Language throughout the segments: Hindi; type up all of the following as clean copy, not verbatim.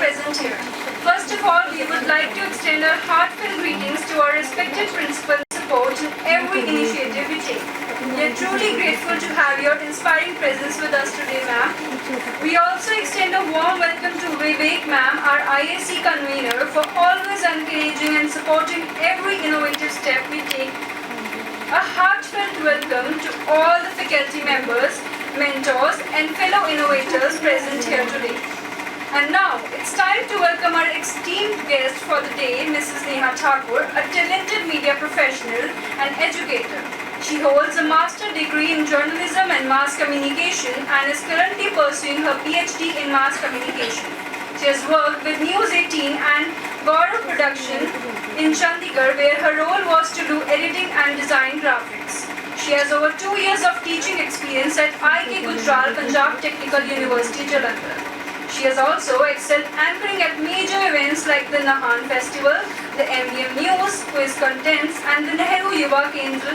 present here. First of all, we would like to extend our heartfelt greetings to our respected principal support in every initiative we take. We are truly grateful to have your inspiring presence with us today, ma'am. We also extend a warm welcome to Vivek ma'am, our IAC convener, for always encouraging and supporting every innovative step we take. A heartfelt welcome to all the faculty members, mentors and fellow innovators present here today. And now, it's time to welcome our esteemed guest for the day, Mrs. Neha Thakur, a talented media professional and educator. She holds a master's degree in journalism and mass communication and is currently pursuing her PhD in mass communication. She has worked with News 18 and Gaurav Production in Chandigarh, where her role was to do editing and design graphics. She has over 2 years of teaching experience at IK Gujral Punjab Technical University, Jalandhar. She has also excelled anchoring at major events like the Nahan Festival, the MBM News, Quiz Contents and the Nehru Yuva Kendra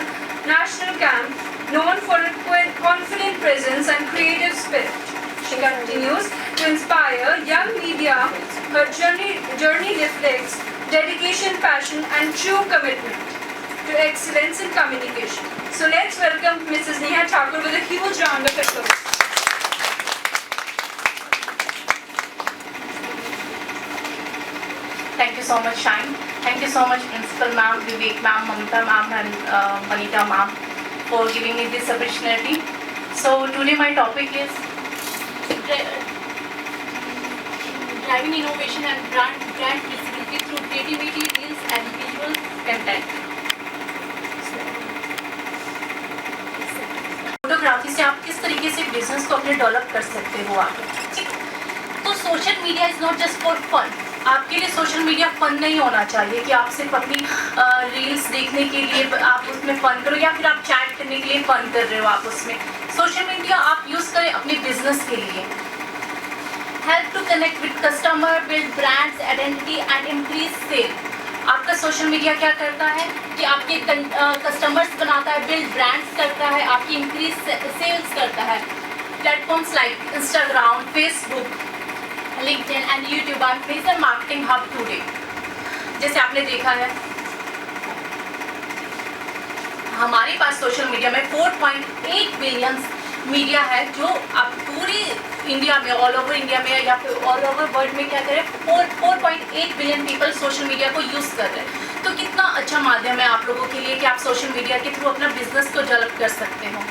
National Camp, known for her confident presence and creative spirit. She continues to inspire young media. Her journey reflects dedication, passion and true commitment to excellence in communication. So let's welcome Mrs. Neha Thakur with a huge round of applause. Thank you so much, Shine. Thank you so much, Principal Ma'am, Vivek Ma'am, Mamta Ma'am and Manita Ma'am for giving me this opportunity. So today my topic is driving innovation and brand visibility through creativity, reels and visual content. Photography से आप किस तरीके से बिजनेस को अपने डेवलप कर सकते हो आगे, ठीक। तो social media is not just for fun. आपके लिए सोशल मीडिया फन नहीं होना चाहिए कि आप सिर्फ अपनी रील्स देखने के लिए आप उसमें फन करो या फिर आप चैट करने के लिए फन कर रहे हो आप उसमें। सोशल मीडिया आप यूज़ करें अपने बिजनेस के लिए। Help to connect with customer, build brands identity and increase sale. आपका सोशल मीडिया क्या करता है कि आपके कस्टमर्स बनाता है, बिल्ड ब्रांड्स करता है, आपकी इंक्रीज सेल्स करता है। Platforms like Instagram, Facebook, LinkedIn and YouTube are major marketing hub today. जैसे आपने देखा है हमारे पास सोशल मीडिया में 4.8 बिलियन मीडिया है, जो आप पूरी इंडिया में, ऑल ओवर इंडिया में या फिर ऑल ओवर वर्ल्ड में क्या करें, 4.8 बिलियन पीपल सोशल मीडिया को यूज़ कर रहे हैं। तो कितना अच्छा माध्यम है आप लोगों के लिए कि आप सोशल मीडिया के थ्रू अपना बिजनेस को डेवलप कर सकते हो।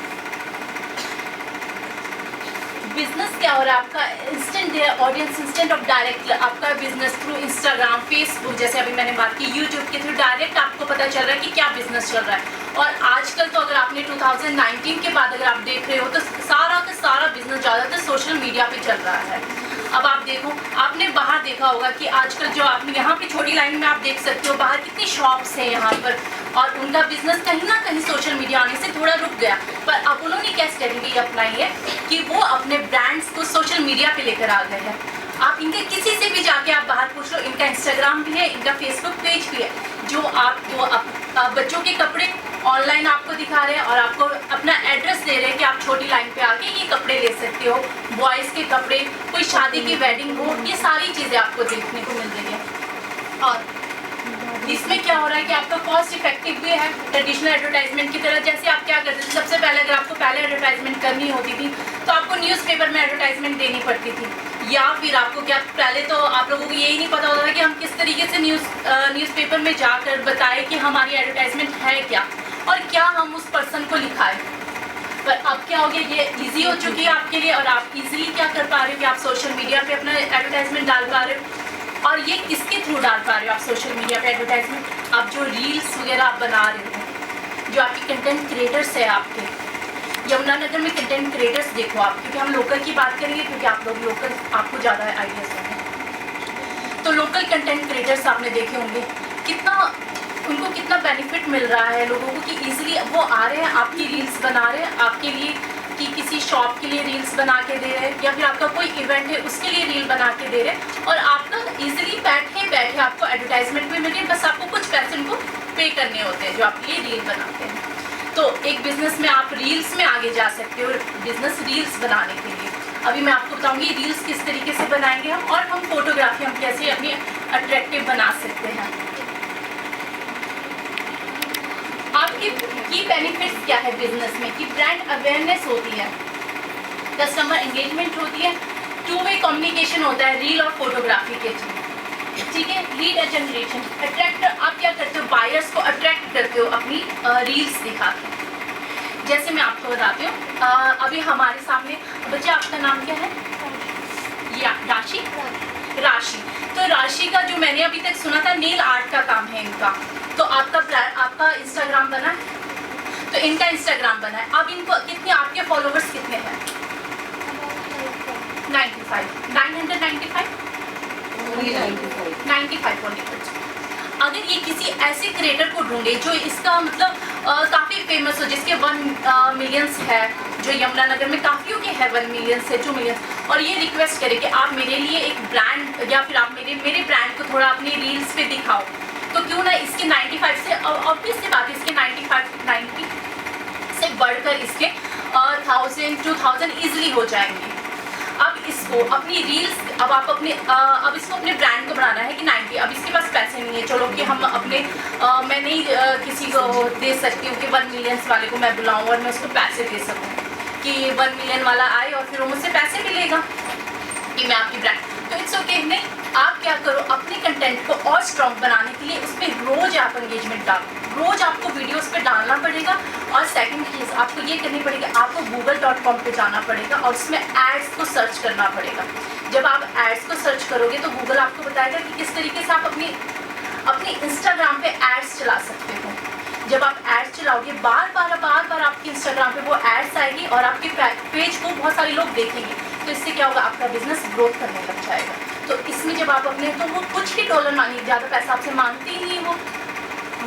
बिजनेस क्या हो रहा है आपका, instant audience, instant of direct आपका बिजनेस थ्रू इंस्टाग्राम, फेसबुक, जैसे अभी मैंने बात की, यूट्यूब के थ्रू डायरेक्ट आपको पता चल रहा है कि क्या बिजनेस चल रहा है। और आजकल तो अगर आपने 2019 के बाद अगर आप देख रहे हो तो सारा का सारा बिजनेस ज़्यादातर सोशल मीडिया पे चल रहा है। अब आप देखो, आपने बाहर देखा होगा कि आजकल जो आपने यहाँ पे छोटी लाइन में आप देख सकते हो बाहर कितनी शॉप्स हैं यहाँ पर, और उनका बिजनेस कहीं ना कहीं सोशल मीडिया आने से थोड़ा रुक गया। पर अब उन्होंने क्या स्ट्रेटजी अपनाई है कि वो अपने ब्रांड्स को सोशल मीडिया पे लेकर आ गए हैं। आप इनके किसी से भी जाके आप बाहर पूछ लो, इनका इंस्टाग्राम भी है, इनका फेसबुक पेज भी है, जो आपको बच्चों के कपड़े ऑनलाइन आपको दिखा रहे हैं और आपको अपना एड्रेस दे रहे हैं कि आप छोटी लाइन पे आके ये कपड़े ले सकते हो। बॉयज़ के कपड़े, कोई शादी की वेडिंग हो, ये सारी चीज़ें आपको देखने को मिल रही है। और इसमें क्या हो रहा है कि आपका कॉस्ट इफेक्टिव भी है ट्रेडिशनल एडवर्टाइजमेंट की तरह। जैसे आप क्या करते थे, सबसे पहले अगर आपको पहले एडवर्टाइजमेंट करनी होती थी तो आपको न्यूज़पेपर में एडवर्टाइजमेंट देनी पड़ती थी, या फिर आपको क्या, पहले तो आप लोगों को यही नहीं पता होता था कि हम किस तरीके से न्यूज़पेपर में जाकर बताएं कि हमारी एडवर्टाइजमेंट है क्या और क्या हम उस पर्सन को लिखाएं। पर अब क्या हो गया, ये इजी हो चुकी है आपके लिए और आप इजीली क्या कर पा रहे हो कि आप सोशल मीडिया पे अपना एडवर्टाइजमेंट डाल पा रहे हो। और ये किसके थ्रू डाल पा रहे हो आप सोशल मीडिया पे एडवर्टाइजमेंट? आप जो रील्स वगैरह आप बना रहे हो, जो आपके कंटेंट क्रिएटर्स है आपके, यमुनानगर में कंटेंट क्रिएटर्स देखो आप, क्योंकि हम लोकल की बात करेंगे क्योंकि आप लोग लोकल, आपको ज़्यादा आइडियाज होंगे। तो लोकल कंटेंट क्रिएटर्स आपने देखे होंगे कितना उनको कितना बेनिफिट मिल रहा है लोगों को कि इजीली वो आ रहे हैं, आपकी रील्स बना रहे हैं आपके लिए, कि किसी शॉप के लिए रील्स बना के दे रहे हैं या फिर आपका कोई इवेंट है उसके लिए रील बना के दे रहे हैं, और आप ना इजीली बैठे बैठे आपको एडवर्टाइजमेंट भी मिल रही है, बस आपको कुछ पैसे उनको पे करने होते हैं जो आपके लिए रील बनाते हैं। तो एक बिजनेस में आप रील्स में आगे जा सकते हो, बिजनेस रील्स बनाने के लिए। अभी मैं आपको बताऊंगी रील्स किस तरीके से बनाएंगे हम, और हम फोटोग्राफी हम कैसे अपनी अट्रैक्टिव बना सकते हैं। आपके की बेनिफिट्स क्या है बिजनेस में कि ब्रांड अवेयरनेस होती है, कस्टमर एंगेजमेंट होती है, टू वे कम्युनिकेशन होता है रील और फोटोग्राफी के थ्रू, ठीक है। लीड जनरेशन, अट्रैक्ट, आप क्या करते हो बायर्स को अट्रैक्ट करते हो अपनी रील्स दिखा के। जैसे मैं आपको बताती हूँ, अभी हमारे सामने बच्चे, आपका नाम क्या है? या राशि? राशि। तो राशि का जो मैंने अभी तक सुना था नेल आर्ट का काम है इनका, तो आपका इंस्टाग्राम बना है, तो इनका इंस्टाग्राम बना है। अब इनको कितने, आपके फॉलोवर्स कितने हैं? 95 फॉलोवर्स। अगर ये किसी ऐसे क्रिएटर को ढूंढे जो इसका मतलब काफ़ी फेमस हो, जिसके 1 मिलियंस है, जो यमुनानगर में काफ़ियों के है 1 मिलियन से 2 मिलियन, और ये रिक्वेस्ट करे कि आप मेरे लिए एक ब्रांड या फिर आप मेरे ब्रांड को थोड़ा अपनी रील्स पे दिखाओ, तो क्यों ना इसके 95 से, ऑब्वियस सी बात है, इसके 90 से बढ़कर इसके 1000 2000 ईजिली हो जाएंगे। अब इसको अपनी रील्स, अब इसको अपने ब्रांड को बनाना है कि 90, अब इसके पास पैसे नहीं है, चलो कि हम अपने मैं नहीं किसी को दे सकती हूँ कि 1 मिलियंस वाले को मैं बुलाऊँ और मैं उसको पैसे दे सकूँ कि 1 मिलियन वाला आए और फिर वो मुझसे पैसे भी लेगा कि मैं आपकी ब्रांड, तो इट्स ओके। नहीं, आप क्या करो, अपने कंटेंट को और स्ट्रॉन्ग बनाने के लिए उसमें रोज आप एंगेजमेंट डालो, रोज आपको वीडियोस पे डालना पड़ेगा। और सेकंड चीज़ आपको ये करनी पड़ेगी, आपको google.com पे जाना पड़ेगा और उसमें एड्स को सर्च करना पड़ेगा। जब आप एड्स को सर्च करोगे तो गूगल आपको बताएगा कि किस तरीके से आप अपनी इंस्टाग्राम पे एड्स चला सकते हो। जब आप एड्स चलाओगे बार बार आपके इंस्टाग्राम पे वो एड्स आएगी और आपके पेज को बहुत सारे लोग देखेंगे, तो इससे क्या होगा, आपका बिजनेस ग्रोथ करने लग जाएगा। तो इसमें जब आप अपने, तो वो कुछ ही डॉलर मांगे, ज़्यादा पैसा आपसे मांगते ही नहीं वो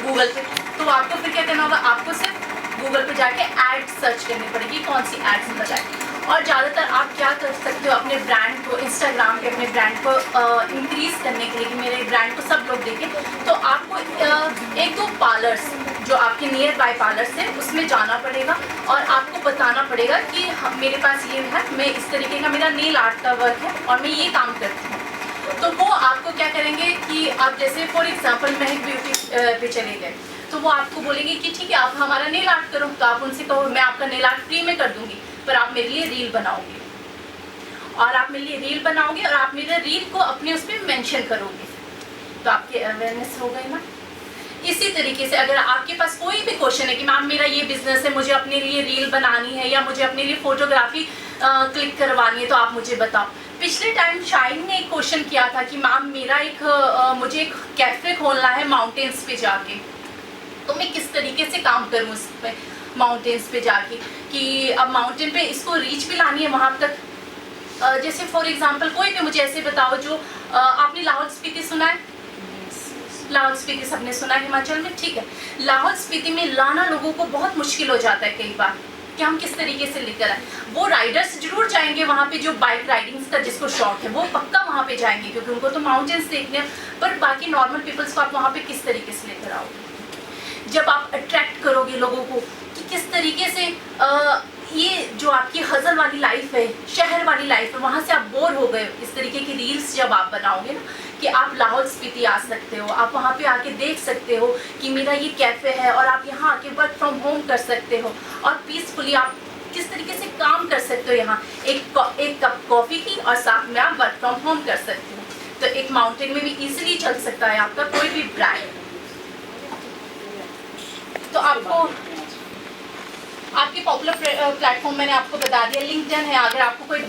गूगल पे, तो आपको फिर क्या करना होगा, आपको सिर्फ गूगल पे जाके ऐड सर्च करनी पड़ेगी, कौन सी एड्स बताए। और ज़्यादातर आप क्या कर सकते हो, अपने ब्रांड को इंस्टाग्राम पे अपने ब्रांड को इंक्रीज़ करने के लिए कि मेरे ब्रांड को सब लोग देखें, तो आपको 1-2 पार्लर्स जो आपके नियर बाय पार्लर्स है उसमें जाना पड़ेगा और आपको बताना पड़ेगा कि मेरे पास ये है, मैं इस तरीके का मेरा नेल आर्ट का वर्क है और मैं ये काम करती हूँ। तो वो आपको क्या करेंगे कि आप जैसे फॉर एग्जांपल महक ब्यूटी पे चले गए, तो वो आपको बोलेंगे कि ठीक है आप हमारा नेल आर्ट करो, तो आप उनसे कहो मैं आपका नेल आर्ट फ्री में कर दूंगी, पर आप मेरे लिए रील बनाओगे, और आप मेरे लिए रील बनाओगे और आप मेरे रील को अपने उस पर मेंशन करोगे, तो आपकी अवेयरनेस हो गई ना। इसी तरीके से अगर आपके पास कोई भी क्वेश्चन है कि मैम मेरा ये बिजनेस है, मुझे अपने लिए रील बनानी है या मुझे अपने लिए फोटोग्राफी क्लिक करवानी है, तो आप मुझे बताओ। पिछले टाइम शाइन ने एक क्वेश्चन किया था कि मैम मेरा मुझे एक कैफे खोलना है माउंटेन्स पे जाके, तो मैं किस तरीके से काम करूँ उस पर माउंटेन्स पे जाके, कि अब माउंटेन पे इसको रीच भी लानी है वहाँ तक। जैसे फॉर एग्जांपल कोई भी मुझे ऐसे बताओ जो आपने लाहौल स्पीति सुना है, लाहौल स्पीति सबने सुना है हिमाचल में, ठीक है। लाहौल स्पीति में लाना लोगों को बहुत मुश्किल हो जाता है कई बार कि हम किस तरीके से लेकर आए। वो राइडर्स जरूर जाएंगे वहाँ पे, जो बाइक राइडिंग्स का जिसको शौक है वो पक्का वहाँ पे जाएंगे क्योंकि उनको तो माउंटेन्स देखने हैं, पर बाकी नॉर्मल पीपल्स को आप वहाँ पे किस तरीके से लेकर आओगे। जब आप अट्रैक्ट करोगे लोगों को कि किस तरीके से ये जो आपकी हज़ल वाली लाइफ है, शहर वाली लाइफ है, वहाँ से आप बोर हो गए, इस तरीके की रील्स जब आप बनाओगे ना कि आप लाहौल स्पीति आ सकते हो, आप वहाँ पे आके देख सकते हो कि मेरा ये कैफ़े है और आप यहाँ आके वर्क फ्रॉम होम कर सकते हो और पीसफुली आप किस तरीके से काम कर सकते हो। यहाँ एक कप कॉफ़ी की और साथ में आप वर्क फ्रॉम होम कर सकते हो। तो एक माउंटेन में भी ईजिली चल सकता है आपका कोई भी ब्रांड। तो आपके पॉपुलर प्लेटफॉर्म मैंने आपको बता दिया, लिंक्डइन है। अगर आपको कोई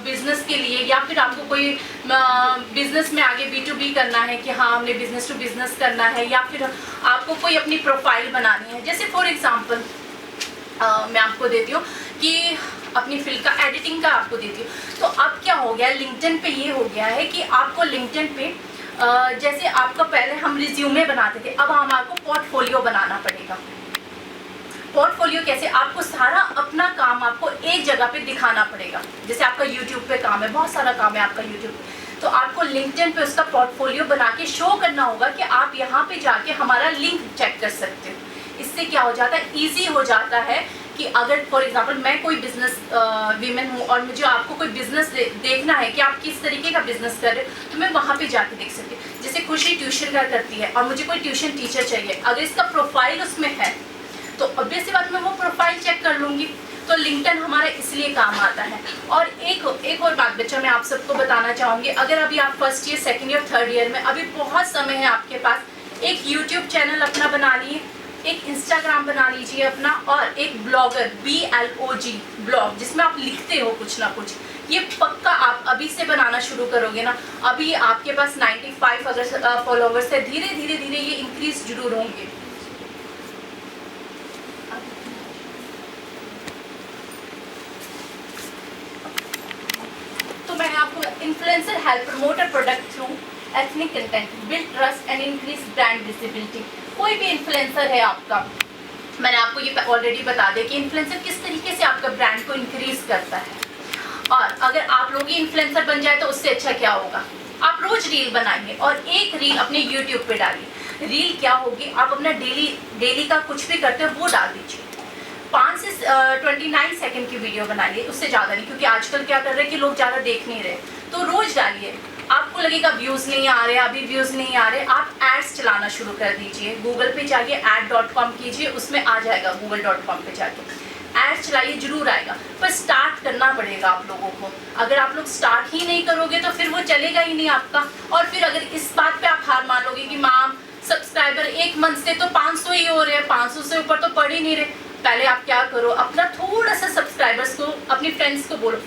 बिजनेस के लिए या फिर आपको कोई बिजनेस में आगे B2B करना है कि हाँ हमने बिजनेस टू बिजनेस करना है, या फिर आपको कोई अपनी प्रोफाइल बनानी है, जैसे फॉर एग्जांपल मैं आपको देती हूँ कि अपनी फील्ड का एडिटिंग का आपको देती हूँ। तो अब क्या हो गया, लिंक्डइन पे ये हो गया है कि आपको लिंक्डइन पे जैसे आपका पहले हम रिज्यूमे बनाते थे, अब हमारे पोर्टफोलियो बनाना पड़ेगा। पोर्टफोलियो कैसे, आपको सारा अपना काम आपको एक जगह पे दिखाना पड़ेगा। जैसे आपका यूट्यूब पे काम है, बहुत सारा काम है आपका यूट्यूब पे, तो आपको लिंक्डइन पे उसका पोर्टफोलियो बना के शो करना होगा कि आप यहाँ पे जाके हमारा लिंक चेक कर सकते हो। इससे क्या हो जाता है, ईजी हो जाता है कि अगर फॉर एग्जांपल मैं कोई बिजनेस वीमेन हूँ और मुझे आपको कोई बिजनेस देखना है कि आप किस तरीके का बिजनेस कर रहे हो, तो मैं वहाँ पे जाके देख सकती हूँ। जैसे खुशी ट्यूशन का करती है और मुझे कोई ट्यूशन टीचर चाहिए, अगर इसका प्रोफाइल उसमें है तो ऑब्वियसली बात मैं वो प्रोफाइल चेक कर लूँगी। तो लिंक्डइन हमारा इसलिए काम आता है। और एक और बात बच्चा मैं आप सबको बताना चाहूँगी, अगर अभी आप first year, second year, third year में, अभी बहुत समय है आपके पास, एक यूट्यूब चैनल अपना बना लिए, एक इंस्टाग्राम बना लीजिए अपना, और एक ब्लॉगर BLOG ब्लॉग, जिसमें आप लिखते हो कुछ ना कुछ। ये पक्का आप अभी से बनाना शुरू करोगे ना, अभी आपके पास 95 अगर फॉलोवर्स है, धीरे धीरे धीरे ये इंक्रीज जरूर होंगे। तो मैंने आपको influencer help promote a product through ethnic content, build trust and increase brand visibility. कोई भी इन्फ्लुएंसर है आपका, मैंने आपको ये ऑलरेडी बता दिया कि इन्फ्लुएंसर किस तरीके से आपका ब्रांड को इंक्रीज करता है। और अगर आप लोग ही इन्फ्लुएंसर बन जाए तो उससे अच्छा क्या होगा, आप रोज रील बनाइए और एक रील अपने यूट्यूब पे डालिए। रील क्या होगी, आप अपना डेली का कुछ भी करते हो वो डाल दीजिए। 5 से 29 सेकंड की वीडियो बनाइए, उससे ज़्यादा नहीं, क्योंकि आजकल क्या कर रहे हैं कि लोग ज़्यादा देख नहीं रहे। तो रोज डालिए। आपको लगेगा व्यूज़ नहीं आ रहे, अभी व्यूज़ नहीं आ रहे, आप एड्स चलाना शुरू कर दीजिए। गूगल पे जाइए, ad.com कीजिए, उसमें आ जाएगा। google.com पे जाके एड्स चलाइए, जरूर आएगा। पर स्टार्ट करना पड़ेगा आप लोगों को। अगर आप लोग स्टार्ट ही नहीं करोगे तो फिर वो चलेगा ही नहीं आपका। और फिर अगर इस बात पे आप हार मान लोगे कि मैम सब्सक्राइबर एक मंथ से तो 500 ही हो रहे हैं, 500 से ऊपर तो पढ़ ही नहीं रहे, पहले आप क्या करो, अपना थोड़ा सा सब्सक्राइबर्स को, अपनी फ्रेंड्स को बोलो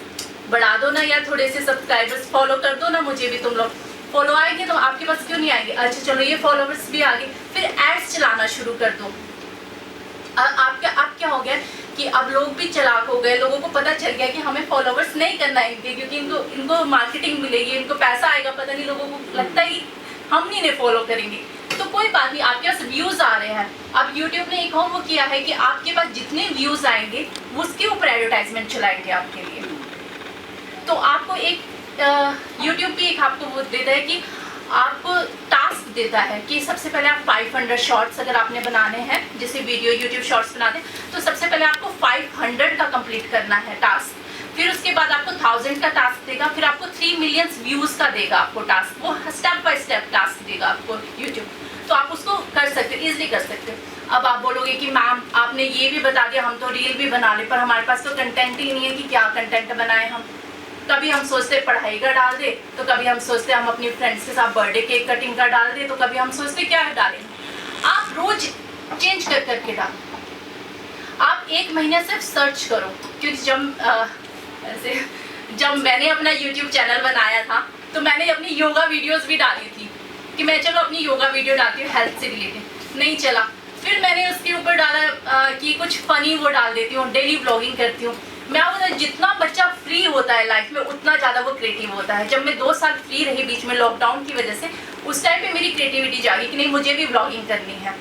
बढ़ा दो ना यार, थोड़े से सब्सक्राइबर्स, फॉलो कर दो ना मुझे भी। तुम लोग फॉलो आएंगे तो आपके पास क्यों नहीं आएंगे, अच्छा चलो ये फॉलोवर्स भी आ गए, फिर एड्स चलाना शुरू कर दो। आप क्या हो गया कि अब लोग भी चालाक हो गए, लोगों को पता चल गया कि हमें फॉलोवर्स नहीं करना है इनके, क्योंकि इनको मार्केटिंग मिलेगी, इनको पैसा आएगा, पता नहीं लोगों को लगता है कि हम नहीं फॉलो करेंगे। तो कोई बात नहीं, आपके पास व्यूज आ रहे हैं। अब YouTube ने एक और वो किया है कि आपके पास जितने व्यूज आएंगे उसके ऊपर एडवर्टाइजमेंट चलाएंगे आपके लिए। तो आपको एक YouTube भी एक आपको वो देता है कि आपको टास्क देता है कि सबसे पहले आप 500 शॉर्ट्स अगर आपने बनाने हैं, जैसे वीडियो YouTube शॉर्ट्स बनाते हैं, तो सबसे पहले आपको 500 का कंप्लीट करना है टास्क। फिर उसके बाद आपको 1000 का टास्क देगा, फिर आपको 3 मिलियन व्यूज का देगा आपको टास्क। वो स्टेप बाय स्टेप टास्क देगा आपको YouTube। तो आप उसको कर सकते, इजीली कर सकते हो। अब आप बोलोगे कि मैम आपने ये भी बता दिया, हम तो रील भी बना ले, पर हमारे पास तो कंटेंट ही नहीं है कि क्या कंटेंट बनाए हम। कभी हम सोचते पढ़ाई का डाल दे, तो कभी हम सोचते हम अपनी फ्रेंड्स के साथ बर्थडे केक कटिंग का डाल दे, तो कभी हम सोचते क्या डालें। आप रोज चेंज कर करके डालो। आप एक महीने सिर्फ सर्च करो, क्योंकि जब मैंने अपना YouTube चैनल बनाया था तो मैंने अपनी योगा वीडियोस भी डाली थी कि मैं चलो अपनी योगा वीडियो डालती हूँ हेल्थ से रिलेटेड, नहीं चला। फिर मैंने उसके ऊपर डाला कि कुछ फनी वो डाल देती हूँ, डेली व्लॉगिंग करती हूँ। मैं बोला जितना बच्चा फ्री होता है लाइफ में उतना ज़्यादा वो क्रिएटिव होता है। जब मैं 2 साल फ्री रही बीच में लॉकडाउन की वजह से, उस टाइम पे मेरी क्रिएटिविटी जागी कि नहीं मुझे भी व्लॉगिंग करनी है।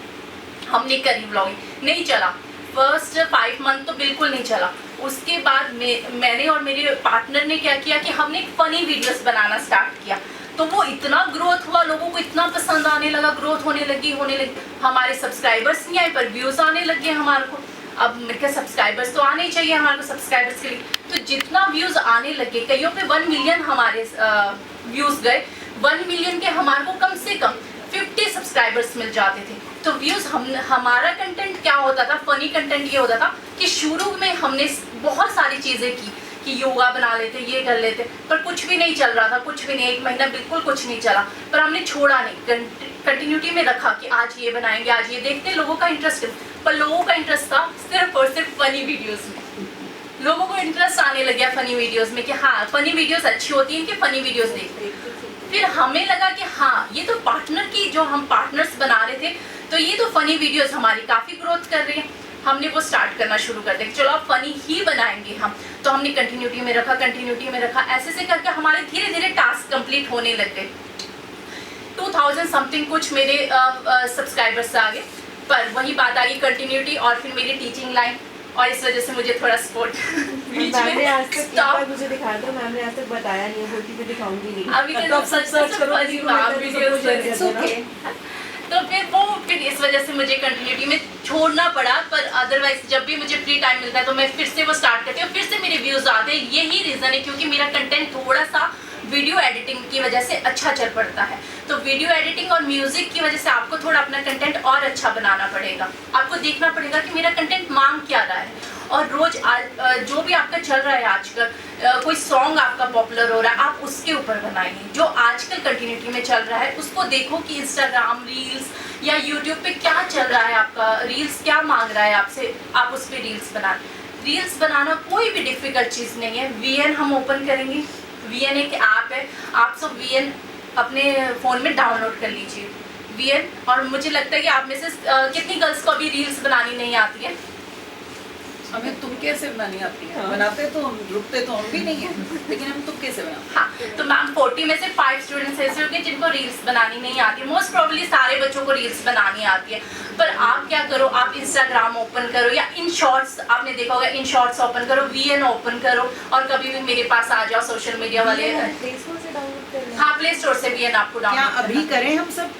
हमने करी व्लॉगिंग, नहीं चला। फर्स्ट 5 मंथ तो बिल्कुल नहीं चला। उसके बाद मैंने और मेरे पार्टनर ने क्या किया कि हमने फ़नी वीडियोस बनाना स्टार्ट किया, तो वो इतना ग्रोथ हुआ, लोगों को इतना पसंद आने लगा, ग्रोथ होने लगी। हमारे सब्सक्राइबर्स नहीं आए पर व्यूज़ आने लगे हमारे को। अब मेरे क्या सब्सक्राइबर्स तो आने ही चाहिए हमारे को सब्सक्राइबर्स के लिए। तो जितना व्यूज़ आने लगे, कईयों पे 1 मिलियन हमारे व्यूज़ गए। 1 मिलियन के हमारे को कम से कम 50 सब्सक्राइबर्स मिल जाते थे। तो व्यूज़ हमारा कंटेंट क्या होता था, फ़नी कंटेंट ये होता था कि शुरू में हमने बहुत सारी चीज़ें की कि योगा बना लेते, ये कर लेते, पर कुछ भी नहीं चल रहा था, कुछ भी नहीं। 1 महीना बिल्कुल कुछ नहीं चला, पर हमने छोड़ा नहीं, कंटिन्यूटी में रखा कि आज ये बनाएंगे, आज ये देखते। लोगों का इंटरेस्ट, पर लोगों का इंटरेस्ट था सिर्फ और सिर्फ फ़नी वीडियोज़ में। लोगों को इंटरेस्ट आने लग गया फ़नी वीडियोज़ में कि हाँ फ़नी वीडियोज़ अच्छी होती हैं, इनके फ़नी वीडियोज़ देखते। फिर हमें लगा कि हाँ ये तो पार्टनर की जो हम पार्टनर्स बना रहे थे, तो ये तो फ़नी वीडियोस हमारी काफ़ी ग्रोथ कर रही हैं। हमने वो स्टार्ट करना शुरू कर दिया, चलो अब फ़नी ही बनाएंगे हम। तो हमने कंटिन्यूटी में रखा, ऐसे से करके हमारे धीरे धीरे टास्क कंप्लीट होने लग गए। 2000 समथिंग कुछ मेरे सब्सक्राइबर्स आ गए, पर वही बात आ गई कंटिन्यूटी और फिर मेरी टीचिंग लाइन, और इस वजह से मुझे थोड़ा सपोर्ट मैम ने आज तक मुझे दिखाया था, मैम ने आज तक बताया नहीं, बोलती मैं दिखाऊंगी नहीं। अभी तो सर्च करो। तो तो फिर इस वजह से मुझे कंटिन्यूटी में छोड़ना पड़ा, पर अदरवाइज जब भी मुझे फ्री टाइम मिलता है तो मैं फिर से वो स्टार्ट करती हूँ, फिर से मेरे व्यूज़ आते हैं। यही रीज़न है क्योंकि मेरा कंटेंट थोड़ा सा वीडियो एडिटिंग की वजह से अच्छा चल पड़ता है। तो वीडियो एडिटिंग और म्यूजिक की वजह से आपको थोड़ा अपना कंटेंट और अच्छा बनाना पड़ेगा। आपको देखना पड़ेगा कि मेरा कंटेंट मांग क्या रहा है, और रोज जो भी आपका चल रहा है आजकल, कोई सॉन्ग आपका पॉपुलर हो रहा है, आप उसके ऊपर बनाइए। जो आजकल कंटिन्यूटी में चल रहा है उसको देखो कि इंस्टाग्राम रील्स या यूट्यूब पे क्या चल रहा है, आपका रील्स क्या मांग रहा है आपसे, आप उस पर रील्स बनाए। रील्स बनाना कोई भी डिफिकल्ट चीज़ नहीं है। VN हम ओपन करेंगे, VN एक ऐप है, आप सब VN अपने फ़ोन में डाउनलोड कर लीजिए VN। और मुझे लगता है कि आप में से कितनी गर्ल्स को अभी रील्स बनानी नहीं आती है? हमें तुम कैसे बनानी आती है? बनाते तो हम, रुकते तो हम भी नहीं है, लेकिन हम तुम कैसे बनाते? हाँ, तो मैम 40 में से 5 स्टूडेंट्स ऐसे होंगे जिनको रील्स बनानी नहीं आती। मोस्ट प्रॉब्ली सारे बच्चों को रील्स बनानी आती है, पर आप क्या करो, आप इंस्टाग्राम ओपन करो या इन शॉर्ट्स, आपने देखा होगा इन शॉर्ट्स ओपन करो, VN ओपन करो और कभी भी मेरे पास आ जाओ। सोशल मीडिया वाले, हाँ प्ले स्टोर से VN आपको क्या डाउनलोड अभी करें हम सब?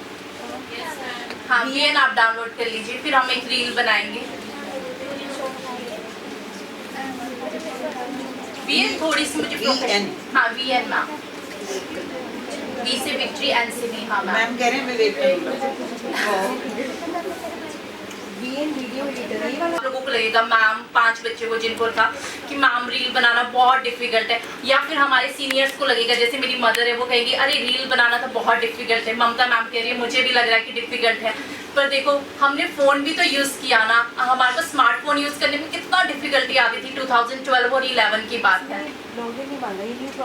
हाँ VN आप डाउनलोड कर लीजिए, फिर हम एक रील बनाएंगे। VN थोड़ी सी मुझे VN, हाँ VN मैम, V से विक्ट्री, N से नहीं। हाँ मैम कह रहे हैं मैं वेट करूँगा। VN वीडियो एडिटर है ये वाला। लोगों को लगेगा मैम 5 बच्चों को जिनको था कि मैम रील बनाना बहुत डिफिकल्ट है, या फिर हमारे सीनियर्स को लगेगा, जैसे मेरी मदर है वो कहेगी अरे रील बनाना तो बहुत डिफिकल्ट है। ममता मैम कह रही है मुझे भी लग रहा है कि डिफिकल्ट है, पर देखो हमने फ़ोन भी तो यूज़ किया ना। हमारे को स्मार्टफोन यूज़ करने में कितना डिफिकल्टी आती थी। 2012 और 11 की बात है।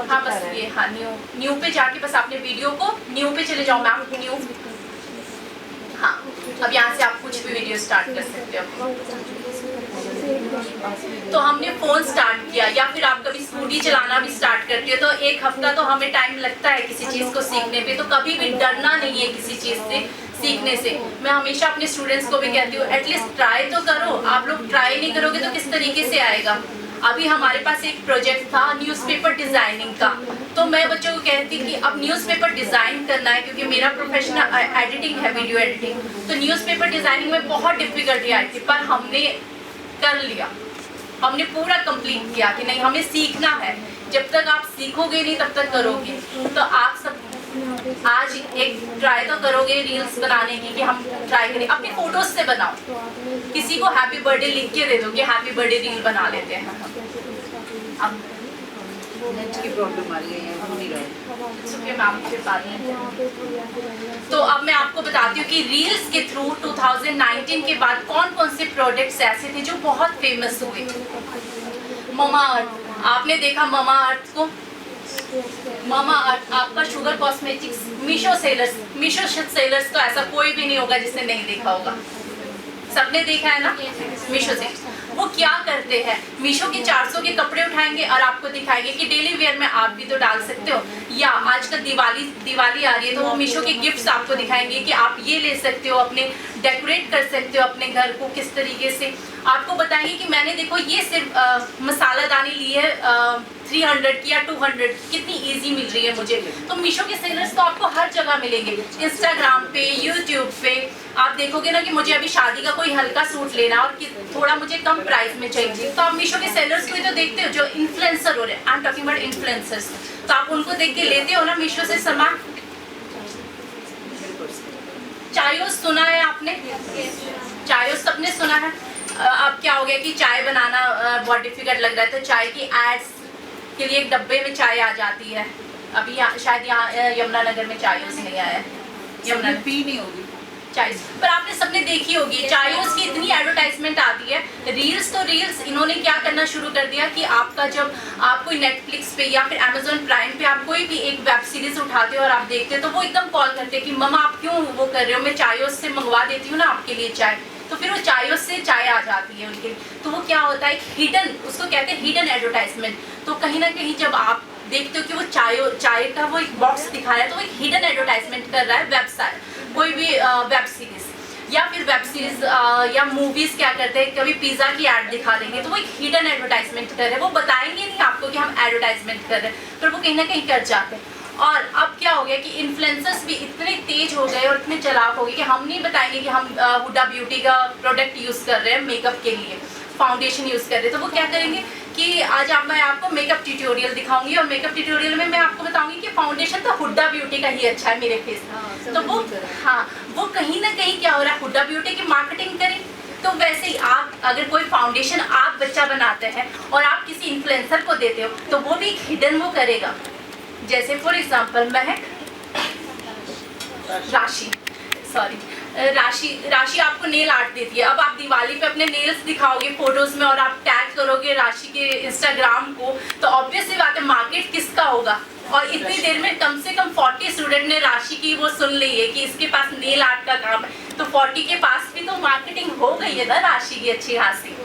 हाँ बस ये, हाँ न्यू पे जाके बस आपने वीडियो को न्यू पे चले जाओ मैम, न्यू। हाँ अब यहाँ से आप कुछ भी वीडियो स्टार्ट कर सकते हो। तो हमने फ़ोन स्टार्ट किया, या फिर आप कभी स्कूटी चलाना भी स्टार्ट करते हो तो 1 हफ्ता तो हमें टाइम लगता है किसी चीज़ को सीखने पे। तो कभी भी डरना नहीं है किसी चीज़ से सीखने से। मैं हमेशा अपने स्टूडेंट्स को भी कहती हूँ एटलीस्ट ट्राई तो करो। आप लोग ट्राई नहीं करोगे तो किस तरीके से आएगा। अभी हमारे पास एक प्रोजेक्ट था न्यूज़पेपर डिज़ाइनिंग का, तो मैं बच्चों को कहती कि अब न्यूज़पेपर डिज़ाइन करना है, क्योंकि मेरा प्रोफेशन एडिटिंग है, वीडियो एडिटिंग। तो न्यूज़पेपर डिज़ाइनिंग में बहुत डिफ़िकल्टी आई थी, पर हमने कर लिया, हमने पूरा कंप्लीट किया कि नहीं हमें सीखना है। जब तक आप सीखोगे नहीं तब तक करोगे। तो आप सब आज एक ट्राई तो करोगे रील्स बनाने की, कि हम ट्राई करें, अपनी फोटोज से बनाओ। किसी को हैप्पी बर्थडे लिख के दे दो कि हैप्पी बर्थडे रील बना लेते हैं। अब नेट की प्रॉब्लम आ रही है, हो नहीं रहा है। तो अब मैं आपको बताती हूँ कि रील्स के थ्रू 2019 के बाद कौन कौन से प्रोडक्ट्स ऐसे थे जो बहुत फेमस हुए। ममा अर्थ, आपने देखा ममा अर्थ को? ममा अर्थ आपका शुगर कॉस्मेटिक्स, मीशो सेलर्स तो ऐसा कोई भी नहीं होगा जिसने नहीं देखा होगा। सबने देखा है ना मीशो से। वो क्या करते हैं, मीशो के 400 के कपड़े उठाएंगे और आपको दिखाएंगे कि डेली वेयर में आप भी तो डाल सकते हो। या आजकल दिवाली आ रही है तो वो मीशो के गिफ्ट्स आपको दिखाएंगे कि आप ये ले सकते हो, अपने डेकोरेट कर सकते हो अपने घर को किस तरीके से। आपको बताएंगे कि मैंने देखो ये सिर्फ मसाला दानी ली है 300 की या 200, कितनी इजी मिल रही है मुझे। तो मीशो के सेलर्स तो आपको हर जगह मिलेंगे, इंस्टाग्राम पे, यूट्यूब पे। आप देखोगे ना कि मुझे अभी शादी का कोई हल्का सूट लेना और थोड़ा मुझे कम प्राइस में चाहिए, तो आप मीशो के सेलर्स को ही तो देखते हो जो इन्फ्लुएंसर हो रहे हैं। I am talking about influencers. तो आप उनको देख के लेते हो ना मीशो से सामान। चायोस सुना है आपने? चायोस सबने सुना है। अब क्या हो गया कि चाय बनाना बहुत डिफिकल्ट लग रहा है, तो चाय की एड्स के लिए एक डब्बे में चाय आ जाती है। अभी शायद यहाँ यमुनानगर में चायोस नहीं आया है, यमुना पी नहीं होगी चाय, पर आपने सबने देखी होगी चायोस की इतनी एडवर्टाइजमेंट आती है। रील्स तो रील्स इन्होंने क्या करना शुरू कर दिया कि आपका जब आप कोई नेटफ्लिक्स पे या फिर अमेजोन प्राइम पे आप कोई भी एक वेब सीरीज उठाते हो और आप देखते हो तो वो एकदम कॉल करते हैं कि ममा आप क्यों वो कर रहे हो, मैं चायोस से मंगवा देती हूँ ना आपके लिए चाय। तो फिर वो चायोस से चाय आ जाती है उनके। तो वो क्या होता है, हिडन, उसको कहते हैं हिडन एडवर्टाइजमेंट। तो कहीं ना कहीं जब आप देखते हो कि वो चाय का वो एक बॉक्स दिखा रहा है तो वो एक हिडन एडवर्टाइजमेंट कर रहा है। वेबसाइट कोई भी वेब सीरीज या फिर वेब सीरीज या मूवीज क्या करते हैं, कभी पिज्जा की ऐड दिखा देंगे तो वो एक हिडन एडवर्टाइजमेंट कर रहे हैं। वो बताएंगे नहीं आपको कि हम एडवर्टाइजमेंट कर रहे हैं, पर वो कहीं ना कहीं कर जाते हैं। और अब क्या हो गया कि इन्फ्लुएंसर्स भी इतने तेज हो गए और इतने चालाक हो गए कि हम नहीं बताएंगे कि हम हुडा ब्यूटी का प्रोडक्ट यूज़ कर रहे हैं मेकअप के लिए, फाउंडेशन यूज़ कर रहे हैं। तो वो क्या करेंगे कि आज मैं आपको मेकअप ट्यूटोरियल दिखाऊंगी और मेकअप ट्यूटोरियल में मैं आपको बताऊंगी कि फाउंडेशन तो हुडा ब्यूटी का ही अच्छा है मेरे फेस में। तो वो कहीं ना कहीं क्या हो रहा है, हुडा ब्यूटी की मार्केटिंग करें। तो वैसे ही आप अगर कोई फाउंडेशन आप बच्चा बनाते हैं और आप किसी इन्फ्लुएंसर को देते हो तो वो भी एक हिडन वो करेगा। जैसे फॉर एग्जांपल महक, राशि आपको नेल आर्ट देती है। अब आप दिवाली पे अपने नेल्स दिखाओगे फोटोज में और आप टैग करोगे राशि के इंस्टाग्राम को, तो ऑब्वियस सी बात है मार्केट किसका होगा। और इतनी देर में कम से कम 40 स्टूडेंट ने राशि की वो सुन ली है कि इसके पास नेल आर्ट का काम है, तो 40 के पास भी तो मार्केटिंग हो गई है ना राशि की अच्छी खासी।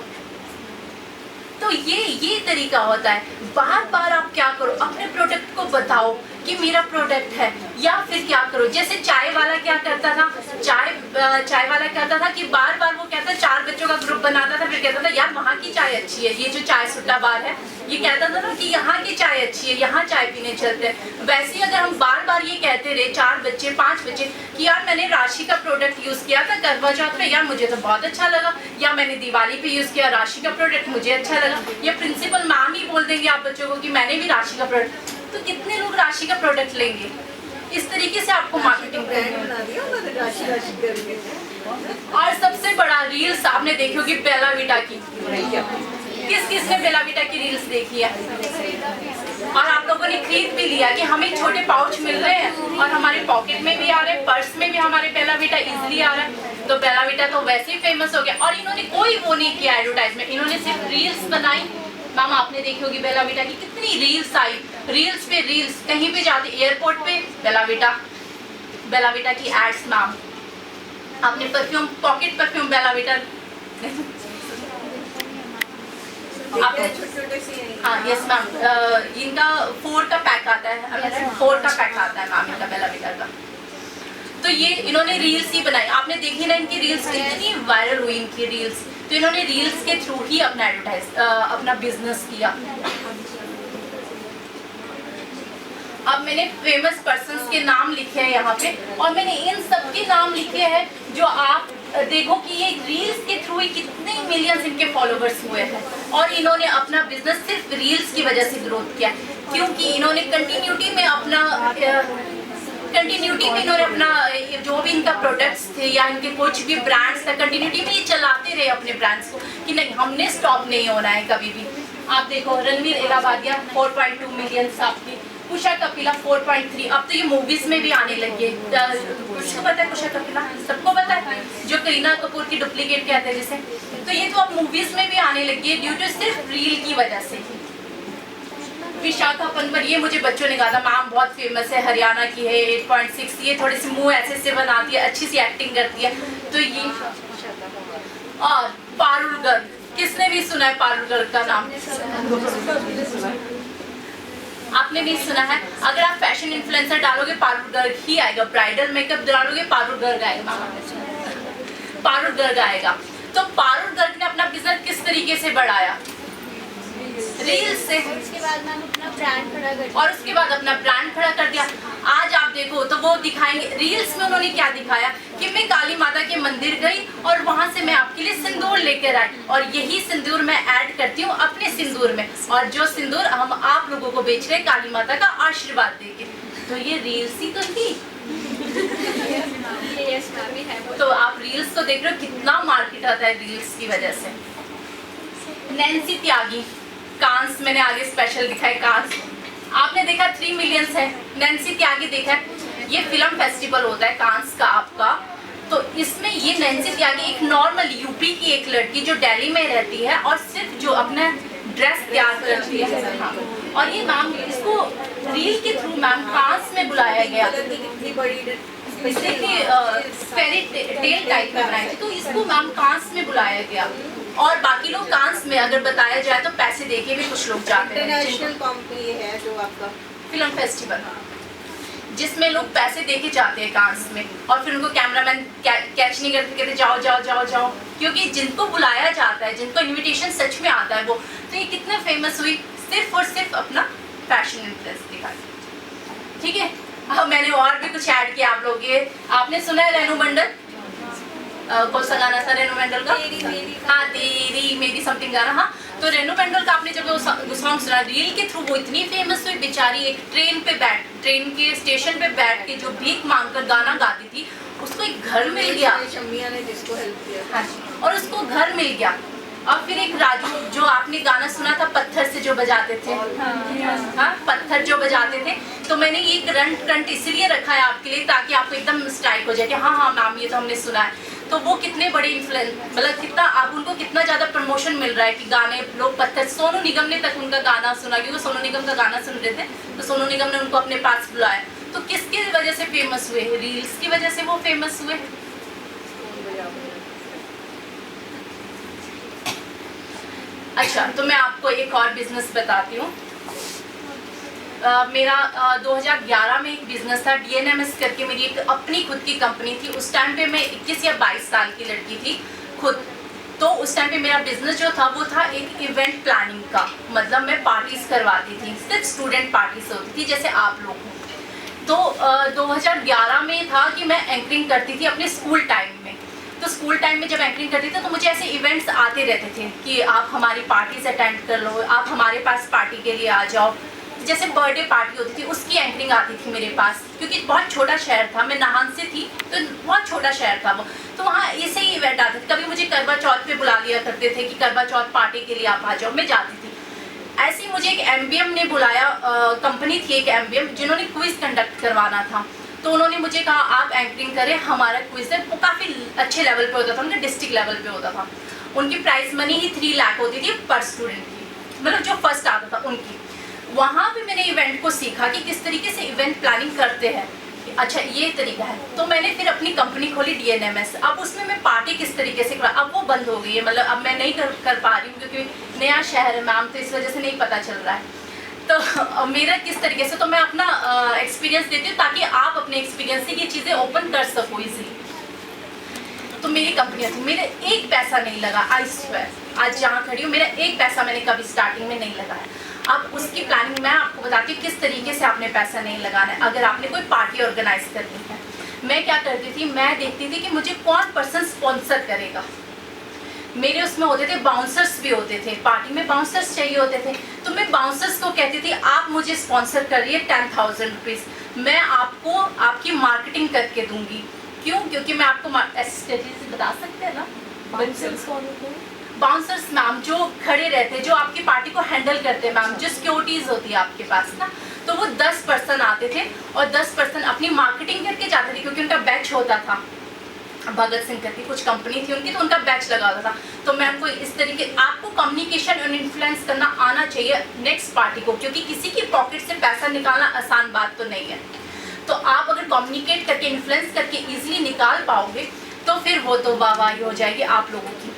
तो ये तरीका होता है। बार बार आप क्या करो, अपने प्रोडक्ट को बताओ कि मेरा प्रोडक्ट है, या फिर क्या करो जैसे चाय वाला क्या करता था, चाय वाला कहता था कि बार बार वो कहता 4 बच्चों का ग्रुप बनाता था, फिर कहता था यार वहाँ की चाय अच्छी है, ये जो चाय सुट्टा बार है ये कहता था ना कि यहाँ की चाय अच्छी है, यहाँ चाय पीने चलते हैं। वैसे ही अगर हम बार बार ये कहते रहे 4 बच्चे 5 बच्चे कि यार मैंने राशि का प्रोडक्ट यूज किया था करवा चौथ में, यार मुझे तो बहुत अच्छा लगा, या मैंने दिवाली पे यूज किया राशि का प्रोडक्ट मुझे अच्छा लगा, या प्रिंसिपल मैम ही बोल देंगे आप बच्चों को कि मैंने भी राशि का प्रोडक्ट, तो कितने लोग राशि का प्रोडक्ट लेंगे। इस तरीके से आपको मार्केटिंग करनी है। और सबसे बड़ा रील्स आपने देखी होगी बेला विटा की, किस ने बेला विटा की रील्स देखी है और आप लोगों ने खरीद भी लिया कि हमें छोटे पाउच मिल रहे हैं और हमारे पॉकेट में भी आ रहे हैं, पर्स में भी हमारे बेला विटा इजीली आ रहा है। तो बेला विटा तो वैसे ही फेमस हो गया और इन्होंने कोई वो नहीं किया एडवर्टाइजमेंट, इन्होंने सिर्फ रील्स बनाई। मैम आपने देखी होगी बेला विटा की कितनी रील्स आई, रील्स पे रील्स, कहीं भी जाते एयरपोर्ट पे बेला विटा की एड्स। मैम आपने परफ्यूम, पॉकेट परफ्यूम बेला विटा, हाँ यस मैम, इनका 4 का पैक आता है, 4 का पैक आता है मैम इनका बेला विटा का। तो ये इन्होंने रील्स ही बनाई, आपने देखी ना इनकी रील्स कितनी वायरल हुई इनकी रील्स। तो इन्होंने रील्स के थ्रू ही अपना बिजनेस किया। अब मैंने फेमस पर्सन्स के नाम लिखे हैं यहाँ पे और मैंने इन सब के नाम लिखे हैं जो आप देखो कि ये रील्स के थ्रू ही कितने मिलियंस इनके फॉलोवर्स हुए हैं और इन्होंने अपना बिजनेस सिर्फ रील्स की वजह से ग्रोथ किया, क्योंकि इन्होंने कंटिन्यूटी में इन्होंने अपना जो भी इनका प्रोडक्ट्स थे या इनके कुछ भी ब्रांड्स था, कंटिन्यूटी में ये चलाते रहे अपने ब्रांड्स को कि नहीं हमने स्टॉप नहीं होना है कभी भी। आप देखो रणवीर इलाहाबादिया 4.2 मिलियन, आपकी कुशा कपिला 4.3, अब तो ये मूवीज में भी आने लगी है। कुछ पता है कुशा कपिला, सबको पता है, जो करीना कपूर की डुप्लीकेट कहते हैं जिसे, तो ये तो अब मूवीज में भी आने लगी है ड्यू टू सिर्फ रील की वजह से। विशाखा पनवर, ये मुझे बच्चों ने कहा था मैम बहुत फेमस है, हरियाणा की है, 8.6, ये थोड़ी सी मुंह ऐसे से बनाती है, अच्छी सी एक्टिंग करती है, तो ये। और पारुल गर्ग, किसने भी सुना है पारुल गर्ग का नाम? आपने नहीं सुना है? अगर आप फैशन इन्फ्लुएंसर डालोगे पारुल गर्ग ही आएगा, ब्राइडल मेकअप डालोगे पारुल गर्ग आएगा, पारुल गर्ग आएगा। तो पारुल गर्ग ने अपना बिजनेस किस तरीके से बढ़ाया? रील्स से, उसके बाद मैम अपना ब्रांड खड़ा कर दिया और उसके बाद अपना ब्रांड खड़ा कर दिया। आज आप देखो तो वो दिखाएंगे रील्स में, उन्होंने क्या दिखाया कि मैं काली माता के मंदिर गई और वहां से मैं आपके लिए सिंदूर लेकर आई और यही सिंदूर मैं ऐड करती हूँ अपने सिंदूर में, और जो सिंदूर हम आप लोगों को बेच रहे हैं काली माता का आशीर्वाद देके। तो ये रील्स ही तो थी। तो आप रील्स को देख रहे हो कितना मार्केट आता है रील्स की वजह से। नैन्सी त्यागी, कांस मैंने आगे स्पेशल दिखा है, कांस आपने देखा 3 मिलियंस है। नैन्सी त्यागी देखा है, ये फिल्म फेस्टिवल होता है कांस का आपका, तो इसमें ये नैन्सी त्यागी एक नॉर्मल यूपी की एक लड़की जो दिल्ली में रहती है और सिर्फ जो अपना ड्रेस तैयार करती है, हाँ। और ये मैम इसको रील के थ्रू मैम कांस में बुलाया गया, इसलिए कि फेरी टेल टाइप में बनाई थी, तो इसको मैम कांस में बुलाया गया। और बाकी लोग कांस में अगर बताया जाए तो पैसे देके भी कुछ लोग जाते हैं। इंटरनेशनल कंपनी है जो आपका फिल्म फेस्टिवल, जिसमें लोग पैसे देके जाते हैं कांस में और फिर उनको कैमरामैन कैच नहीं करते, कहते जाओ जाओ जाओ जाओ, क्योंकि जिनको बुलाया जाता है, जिनको इनविटेशन सच में आता है वो, तो ये कितना फेमस हुई सिर्फ और सिर्फ अपना फैशन इन्फ्लुएंस दिखाई। ठीक है। अब मैंने और भी कुछ ऐड किया आप लोगों के। आपने सुना है रेनू मंडल? कौन सा गाना था रेनू मंडल का? हाँ, तेरी मेरी समथिंग गाना। हाँ, तो रेनू मंडल का आपने जब वो सॉन्ग सुना, रील के थ्रू वो इतनी फेमस हुई बेचारी। एक ट्रेन के स्टेशन पे बैठ के जो भीख मांगकर गाना गाती थी, उसको एक घर मिल गया। शम्मिया ने जिसको हेल्प किया। हाँ जी, और उसको घर मिल गया। अब फिर एक राजू, जो आपने गाना सुना था पत्थर से जो बजाते थे, हाँ, पत्थर जो बजाते थे, तो मैंने ये करंट इसलिए रखा है आपके लिए ताकि आपको एकदम स्ट्राइक हो जाए कि हाँ हाँ मैम ये तो हमने सुना है। तो वो कितने बड़े इन्फ्लुएंस, मतलब कितना आप उनको कितना ज़्यादा प्रमोशन मिल रहा है कि गाने लोग पत्थर। सोनू निगम ने तक उनका गाना सुना, क्योंकि सोनू निगम का गाना सुन रहे थे, तो सोनू निगम ने उनको अपने पास बुलाया। तो किसकी वजह से फेमस हुए? रील्स की वजह से वो फेमस हुए। अच्छा, तो मैं आपको एक और बिजनेस बताती हूँ। मेरा 2011 में एक बिजनेस था, DNMS करके मेरी एक अपनी खुद की कंपनी थी। उस टाइम पे मैं 21 या 22 साल की लड़की थी खुद। तो उस टाइम पे मेरा बिजनेस जो था वो था एक इवेंट प्लानिंग का, मतलब मैं पार्टीज करवाती थी, सिर्फ स्टूडेंट पार्टीज होती थी जैसे आप लोग। तो 2011 में था कि मैं एंकरिंग करती थी अपने स्कूल टाइम में। तो स्कूल टाइम में जब एंकरिंग करती थी तो मुझे ऐसे इवेंट्स आते रहते थे कि आप हमारी पार्टीज अटेंड कर लो, आप हमारे पास पार्टी के लिए आ जाओ। जैसे बर्थडे पार्टी होती थी उसकी एंकरिंग आती थी मेरे पास, क्योंकि बहुत छोटा शहर था, मैं नाहन से थी तो बहुत छोटा शहर था वो। तो वहाँ ऐसे ही इवेंट आते थे। कभी मुझे करवा चौथ पे बुला लिया करते थे कि करवा चौथ पार्टी के लिए आप आ जाओ, मैं जाती थी। ऐसे ही मुझे एक MBM ने बुलाया, कंपनी थी एक MBM जिन्होंने क्विज कंडक्ट करवाना था। तो उन्होंने मुझे कहा आप एंकरिंग करें, हमारा क्विज है। वो काफ़ी अच्छे लेवल पे होता था, उनका डिस्ट्रिक्ट लेवल पे होता था। उनकी प्राइस मनी ही 3 लाख होती थी पर स्टूडेंट की, मतलब जो फर्स्ट आता था उनकी। वहाँ भी मैंने इवेंट को सीखा कि किस तरीके से इवेंट प्लानिंग करते हैं। अच्छा, ये तरीका है। तो मैंने फिर अपनी कंपनी खोली DNMS। अब उसमें मैं पार्टी किस तरीके से करा, अब वो बंद हो गई है, मतलब अब मैं नहीं कर पा रही हूँ क्योंकि नया शहर है मैम, तो इस वजह से नहीं पता चल रहा है। तो मेरा किस तरीके से, तो मैं अपना एक्सपीरियंस देती हूँ ताकि आप अपने एक्सपीरियंस से ये चीज़ें ओपन कर सको इजीली। तो मेरी कंपनियाँ थी, मेरे एक पैसा नहीं लगा, आई स्वेयर, आज जहाँ खड़ी हूँ मेरा एक पैसा मैंने कभी स्टार्टिंग में नहीं लगाया। अब उसकी प्लानिंग मैं आपको बताती हूँ किस तरीके से आपने पैसा नहीं लगाना है। अगर आपने कोई पार्टी ऑर्गेनाइज करनी है, मैं क्या करती थी, मैं देखती थी कि मुझे कौन पर्सन स्पॉन्सर करेगा। मेरे उसमें होते थे बाउंसर्स भी होते थे, पार्टी में बाउंसर्स चाहिए होते थे। तो मैं बाउंसर्स को कहती थी आप मुझे स्पॉन्सर करिए 10,000 रुपीज़, मैं आपको आपकी मार्केटिंग करके दूंगी। क्यों? क्योंकि मैं आपको स्ट्रेटेजी बता सकते हैं ना। बाउंसर्स मैम जो खड़े रहते, जो आपकी पार्टी को हैंडल करते हैं मैम, जो सिक्योरिटीज़ होती है आपके पास ना, तो वो 10 पर्सन आते थे और 10 पर्सन अपनी मार्केटिंग करके जाते थे, क्योंकि उनका बैच होता था। भगत सिंह करके कुछ कंपनी थी उनकी, तो उनका बैच लगा होता था। तो मैं आपको इस तरीके, आपको कम्युनिकेशन और इन्फ्लुएंस करना आना चाहिए नेक्स्ट पार्टी को, क्योंकि किसी की पॉकेट से पैसा निकालना आसान बात तो नहीं है। तो आप अगर कम्युनिकेट करके इन्फ्लुएंस करके ईजिली निकाल पाओगे तो फिर वो तो वाहवाही हो जाएगी आप लोगों की।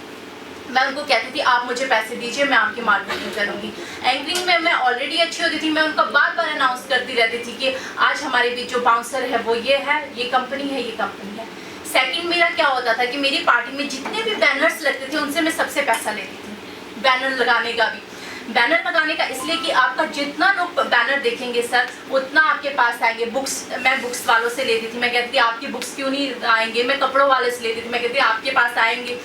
मैं उनको कहती थी आप मुझे पैसे दीजिए, मैं आपकी मार्केटिंग करूँगी। एंकरिंग में मैं ऑलरेडी अच्छी होती थी, मैं उनका बार बार अनाउंस करती रहती थी कि आज हमारे बीच जो बाउंसर है वो ये है, ये कंपनी है, ये कंपनी है। सेकंड मेरा क्या होता था कि मेरी पार्टी में जितने भी बैनर्स लगते थे उनसे मैं सबसे पैसा लेती थी। बैनर लगाने का भी, बैनर लगाने का इसलिए कि आपका जितना लोग बैनर देखेंगे सर उतना आपके पास आएंगे। बुक्स, मैं बुक्स वालों से लेती थी, मैं कहती थी आपकी बुक्स क्यों नहीं आएंगे। मैं कपड़ों वाले से लेती थी, मैं कहती थी आपके पास आएंगे।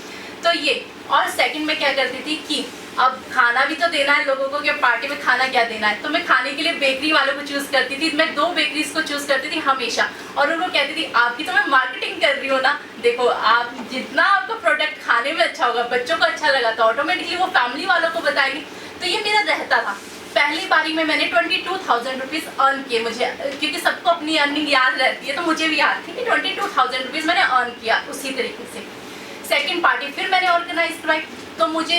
तो ये, और सेकंड में क्या करती थी कि अब खाना भी तो देना है लोगों को, कि पार्टी में खाना क्या देना है। तो मैं खाने के लिए बेकरी वालों को चूज़ करती थी। मैं 2 बेकरीज को चूज़ करती थी हमेशा, और उनको कहती थी आपकी तो मैं मार्केटिंग कर रही हूँ ना, देखो आप जितना आपका प्रोडक्ट खाने में अच्छा होगा, बच्चों को अच्छा लगा, तो ऑटोमेटिकली वो फैमिली वालों को बताएंगे। तो ये मेरा रहता था। पहली बारी में मैंने 22,000 रुपीज़ अर्न किए, मुझे क्योंकि सबको अपनी अर्निंग याद रहती है, तो मुझे भी याद थी कि 22,000 रुपीज़ मैंने अर्न किया उसी तरीके से। सेकेंड पार्टी फिर मैंने ऑर्गेनाइज करवाई, तो मुझे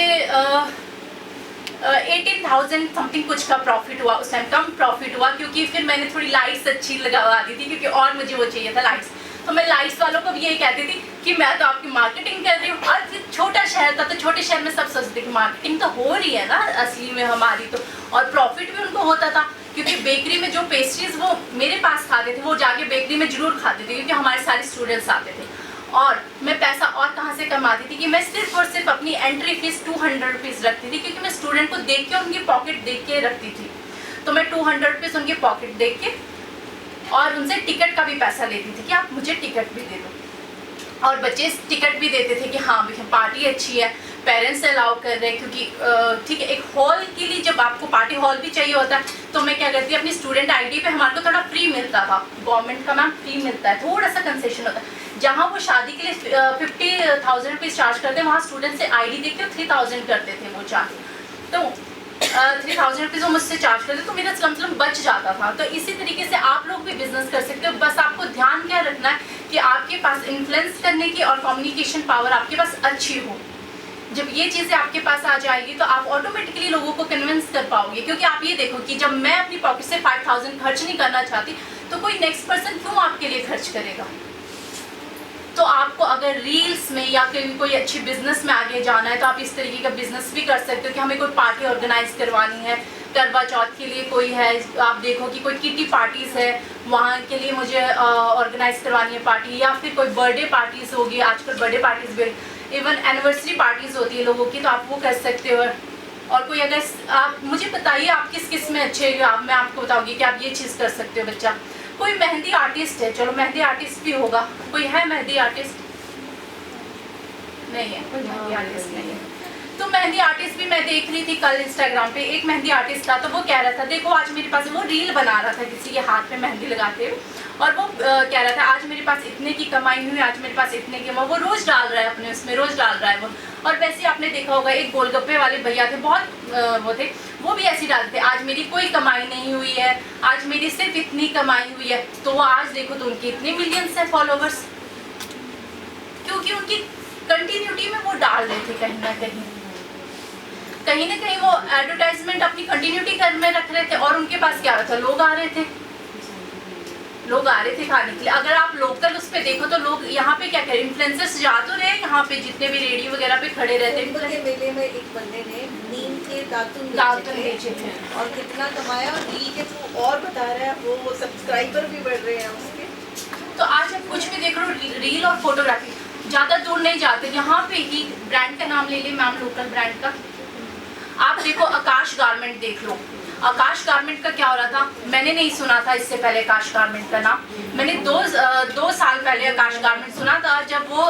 18,000 समथिंग कुछ का प्रॉफिट हुआ। उस टाइम कम प्रॉफिट हुआ क्योंकि फिर मैंने थोड़ी लाइट्स अच्छी लगवा दी थी, क्योंकि और मुझे वो चाहिए था लाइट्स। तो मैं लाइट्स वालों को भी यही कहती थी कि मैं तो आपकी मार्केटिंग कर रही हूँ। और फिर छोटा शहर था, तो छोटे शहर में सब सोचते कि मार्केटिंग तो हो रही है ना असली में हमारी, तो और प्रॉफिट भी उनको होता था। क्योंकि बेकरी में जो पेस्ट्रीज वो मेरे पास खाते थे, वो जाके बेकरी में जरूर खाते थे, क्योंकि हमारे सारे स्टूडेंट्स आते थे। और मैं पैसा और कहाँ से कमाती थी कि मैं सिर्फ और सिर्फ अपनी एंट्री फीस 200 रुपीज़ रखती थी, क्योंकि मैं स्टूडेंट को देख के उनकी पॉकेट देख के रखती थी। तो मैं 200 रुपीज़ उनकी पॉकेट देख के और उनसे टिकट का भी पैसा लेती थी कि आप मुझे टिकट भी दे दो, और बच्चे टिकट भी देते थे कि हाँ भैया पार्टी अच्छी है, पेरेंट्स अलाउ कर रहे हैं, क्योंकि ठीक है एक हॉल के लिए जब आपको पार्टी हॉल भी चाहिए होता है तो मैं क्या करती अपनी स्टूडेंट आईडी पे हमारे को थोड़ा फ्री मिलता था, गवर्नमेंट का मैम फ्री मिलता है, थोड़ा सा कंसेशन होता है। जहाँ वो शादी के लिए 50,000 रुपीज़ चार्ज करते हैं, वहाँ स्टूडेंट से आईडी देख के 3,000 करते थे वो चार्ज, तो 3,000 रुपीज़ वो मुझसे चार्ज करते तो मेरा कम बच जाता था। तो इसी तरीके से आप लोग भी बिजनेस कर सकते हो, बस आपको ध्यान क्या रखना है कि आपके पास इन्फ्लुएंस करने की और कम्युनिकेशन पावर आपके पास अच्छी हो। जब ये चीज़ें आपके पास आ जाएगी तो आप ऑटोमेटिकली लोगों को कन्विंस कर पाओगे, क्योंकि आप ये देखो कि जब मैं अपनी पॉकेट से 5,000 खर्च नहीं करना चाहती तो कोई नेक्स्ट पर्सन क्यों आपके लिए खर्च करेगा। तो आपको अगर रील्स में या कोई अच्छी बिजनेस में आगे जाना है तो आप इस तरीके का बिजनेस भी कर सकते हो कि हमें कोई पार्टी ऑर्गेनाइज करवानी है, करवा चौथ के लिए कोई है, आप देखो कि कोई किटी पार्टीज़ है वहाँ के लिए मुझे ऑर्गेनाइज करवानी है पार्टी, या फिर कोई बर्थडे पार्टीज़ होगी, आजकल बर्थडे पार्टीज़ भी, इवन एनिवर्सरी पार्टीज़ होती है लोगों की, तो आप वो कर सकते हो। और कोई अगर आप मुझे बताइए आप किस में अच्छे हो, मैं आपको बताऊँगी कि आप ये चीज़ कर सकते हो। बच्चा कोई मेहंदी आर्टिस्ट है, चलो मेहंदी आर्टिस्ट भी होगा, कोई है मेहंदी आर्टिस्ट? नहीं है, कोई मेहंदी आर्टिस्ट नहीं है। तो मेहंदी आर्टिस्ट भी मैं देख रही थी कल इंस्टाग्राम पे, एक मेहंदी आर्टिस्ट था तो वो कह रहा था देखो आज मेरे पास, वो रील बना रहा था किसी के हाथ में मेहंदी लगाते हुए, और वो कह रहा था आज मेरे पास इतने की कमाई हुई, आज मेरे पास इतने की, वो रोज़ डाल रहा है अपने उसमें, रोज़ डाल रहा है वो। और वैसे आपने देखा होगा एक गोलगप्पे वाले भैया थे, बहुत वो थे, वो भी ऐसे डालते आज मेरी कोई कमाई नहीं हुई है, आज मेरी सिर्फ इतनी कमाई हुई है, तो वो आज देखो तो उनके इतने मिलियंस है फॉलोवर्स, क्योंकि उनकी कंटिन्यूटी में वो डाल रहे थे कहीं ना कहीं वो एडवर्टाइजमेंट अपनी कंटिन्यूटी कर में रख रहे थे, और उनके पास क्या था, लोग आ रहे थे खाने के लिए। अगर आप लोकल उस पे देखो तो लोग यहाँ पे क्या करें, इन्फ्लुएंसर्स जा तो रहे यहाँ पे जितने भी रेडियो वगैरह पे खड़े रहते हैं। के मेले में एक बंदे ने नीम के दातुन बेचे थे और कितना कमाया, और रील के थ्रू और बता रहा है, वो सब्सक्राइबर भी बढ़ रहे हैं उसके। तो आज आप कुछ भी देख रहे हो, रील और फोटोग्राफी, ज़्यादा दूर नहीं जाते, यहाँ पे ही ब्रांड का नाम ले ले मैम, लोकल ब्रांड का आप देखो, आकाश गारमेंट देख लो। आकाश गारमेंट का क्या हो रहा था, मैंने नहीं सुना था इससे पहले आकाश गारमेंट का नाम, मैंने दो साल पहले आकाश गारमेंट सुना था जब वो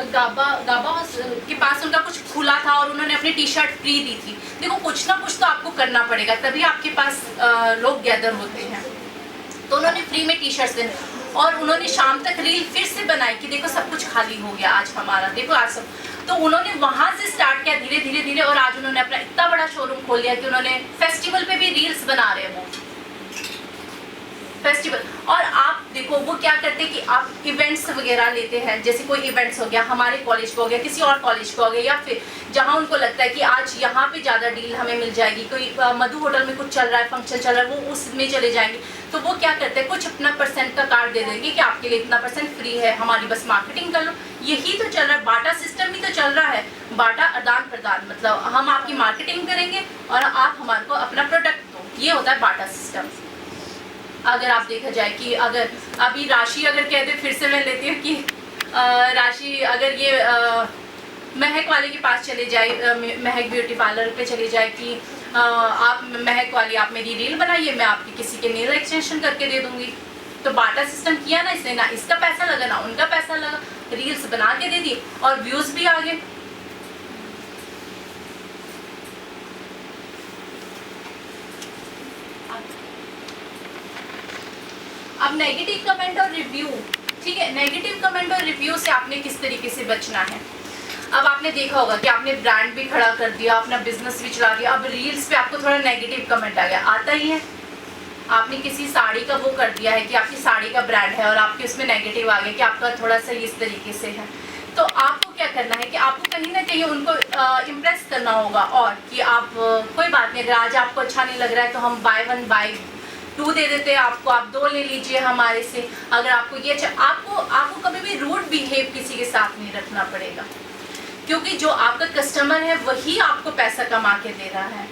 गाबा के पास उनका कुछ खुला था और उन्होंने अपनी टी शर्ट फ्री दी थी। देखो कुछ ना कुछ तो आपको करना पड़ेगा, तभी आपके पास लोग गैदर होते हैं। तो उन्होंने फ्री में टी शर्ट्स देने, और उन्होंने शाम तक रील फिर से बनाई कि देखो सब कुछ खाली हो गया आज हमारा, देखो आज सब। तो उन्होंने वहाँ से स्टार्ट किया धीरे धीरे, और आज उन्होंने अपना इतना बड़ा शोरूम खोल लिया कि उन्होंने फेस्टिवल पे भी रील्स बना रहे हैं वो फेस्टिवल। और आप देखो वो क्या करते हैं कि आप इवेंट्स वगैरह लेते हैं, जैसे कोई इवेंट्स हो गया हमारे कॉलेज को हो गया, किसी और कॉलेज को हो गया, या फिर जहाँ उनको लगता है कि आज यहाँ पे ज़्यादा डील हमें मिल जाएगी, कोई मधु होटल में कुछ चल रहा है, फंक्शन चल रहा है, वो उसमें चले जाएंगे। तो वो क्या करते हैं, कुछ अपना % का कार्ड दे देंगे कि आपके लिए इतना % फ्री है, हमारी बस मार्केटिंग कर लो। यही तो चल रहा है, बाटा सिस्टम भी तो चल रहा है, बाटा आदान प्रदान, मतलब हम आपकी मार्केटिंग करेंगे और आप हमारे को अपना प्रोडक्ट दो, ये होता है बाटा सिस्टम। अगर आप देखा जाए कि अगर अभी राशि अगर कहते, फिर से मैं लेती हूँ कि राशि अगर ये महक वाले के पास चले जाए, महक ब्यूटी पार्लर पे चले जाए कि आप महक वाली आप मेरी रील बनाइए, मैं आपकी किसी के नेल एक्सटेंशन करके दे दूंगी। तो बाटा सिस्टम किया ना इसने, ना इसका पैसा लगा ना उनका पैसा लगा, रील्स बना के दे दी और व्यूज़ भी आ गए। अब नेगेटिव कमेंट और रिव्यू, ठीक है, नेगेटिव कमेंट और रिव्यू से आपने किस तरीके से बचना है। अब आपने देखा होगा कि आपने ब्रांड भी खड़ा कर दिया, अपना बिजनेस भी चला दिया, अब रील्स पे आपको थोड़ा नेगेटिव कमेंट आ गया, आता ही है। आपने किसी साड़ी का वो कर दिया है कि आपकी साड़ी का ब्रांड है और आपके उसमें नेगेटिव आ गया कि आपका थोड़ा सा इस तरीके से है। तो आपको क्या करना है कि आपको कहीं ना कहीं उनको इम्प्रेस करना होगा, और कि आप कोई बात नहीं, अगर आज आपको अच्छा नहीं लग रहा है तो हम buy 1 buy 2 दे देते हैं आपको, आप 2 ले लीजिए हमारे से। अगर आपको ये अच्छा, आपको कभी भी रूड बिहेव किसी के साथ नहीं रखना पड़ेगा, क्योंकि जो आपका कस्टमर है वही आपको पैसा कमा के दे रहा है,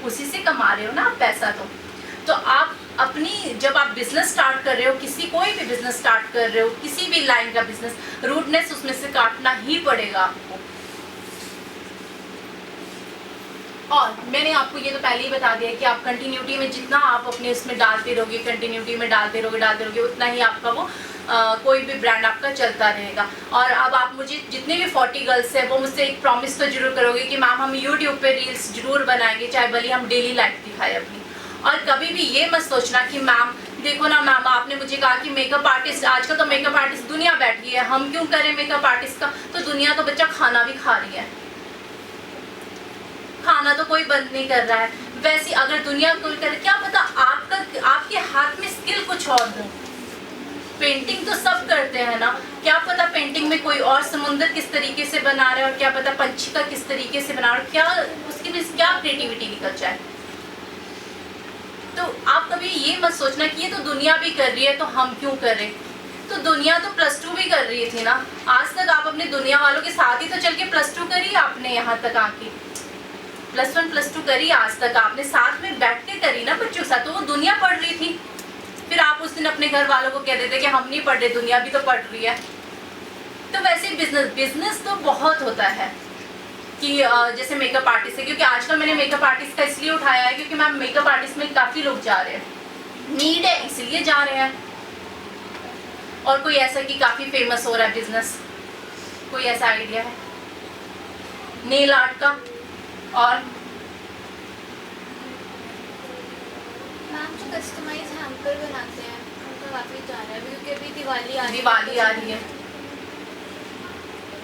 उसी से कमा रहे हो ना आप पैसा। तो आप अपनी जब आप बिजनेस स्टार्ट कर रहे हो, कोई भी बिजनेस स्टार्ट कर रहे हो, किसी भी लाइन का बिजनेस, रूडनेस उसमें से काटना ही पड़ेगा आपको। और मैंने आपको ये तो पहले ही बता दिया कि आप कंटिन्यूटी में जितना आप अपने उसमें डालते रहोगे, कंटिन्यूटी में डालते रहोगे उतना ही आपका वो कोई भी ब्रांड आपका चलता रहेगा। और अब आप मुझे जितने भी 40 गर्ल्स हैं वो मुझसे एक प्रॉमिस तो जरूर करोगे कि मैम हम यूट्यूब पे रील्स जरूर बनाएंगे, चाहे भले हम डेली लाइफ दिखाएं अपनी। और कभी भी ये मत सोचना कि मैम देखो ना मैम आपने मुझे कहा कि मेकअप आर्टिस्ट, आजकल तो मेकअप आर्टिस्ट दुनिया बैठी है, हम क्यों करें मेकअप आर्टिस्ट का, तो दुनिया तो बच्चा खाना भी खा रही है, खाना तो कोई बंद नहीं कर रहा है। वैसे अगर दुनिया कोई करे, क्या पता आपके हाथ में स्किल कुछ और हो। पेंटिंग तो सब करते हैं ना, क्या पता पेंटिंग में कोई और समुंदर किस तरीके से बना रहे हैं, और क्या पता पंछी का किस तरीके से बना रहे हैं, क्या उसकी भी क्या क्रिएटिविटी निकल जाए। तो आप कभी ये मत सोचना कि ये तो दुनिया भी कर रही है तो हम क्यों करें। तो दुनिया तो +2 भी कर रही थी ना, आज तक आप अपने दुनिया वालों के साथ ही तो चल के +2 करी आपने, यहाँ तक आके +1 +2 करी आज तक आपने, साथ में बैठ के करी ना बच्चों के साथ, तो वो दुनिया पढ़ रही थी। फिर आप उस दिन अपने घर वालों को कह देते कि हम नहीं पढ़ रहे, दुनिया भी तो पढ़ रही है। तो वैसे बिजनेस तो बहुत होता है कि जैसे मेकअप आर्टिस्ट है, क्योंकि आजकल मैंने मेकअप आर्टिस्ट का इसलिए उठाया है क्योंकि मैम मेकअप आर्टिस्ट में काफ़ी लोग जा रहे हैं, नीड है इसलिए जा रहे हैं। और कोई ऐसा कि काफ़ी फेमस हो रहा है बिजनेस, कोई ऐसा आइडिया है नेल आर्ट का? और मैम जो कस्टमाइज हैम्पर बनाते हैं उनका काफ़ी जा रहा है क्योंकि अभी दिवाली आ रही है,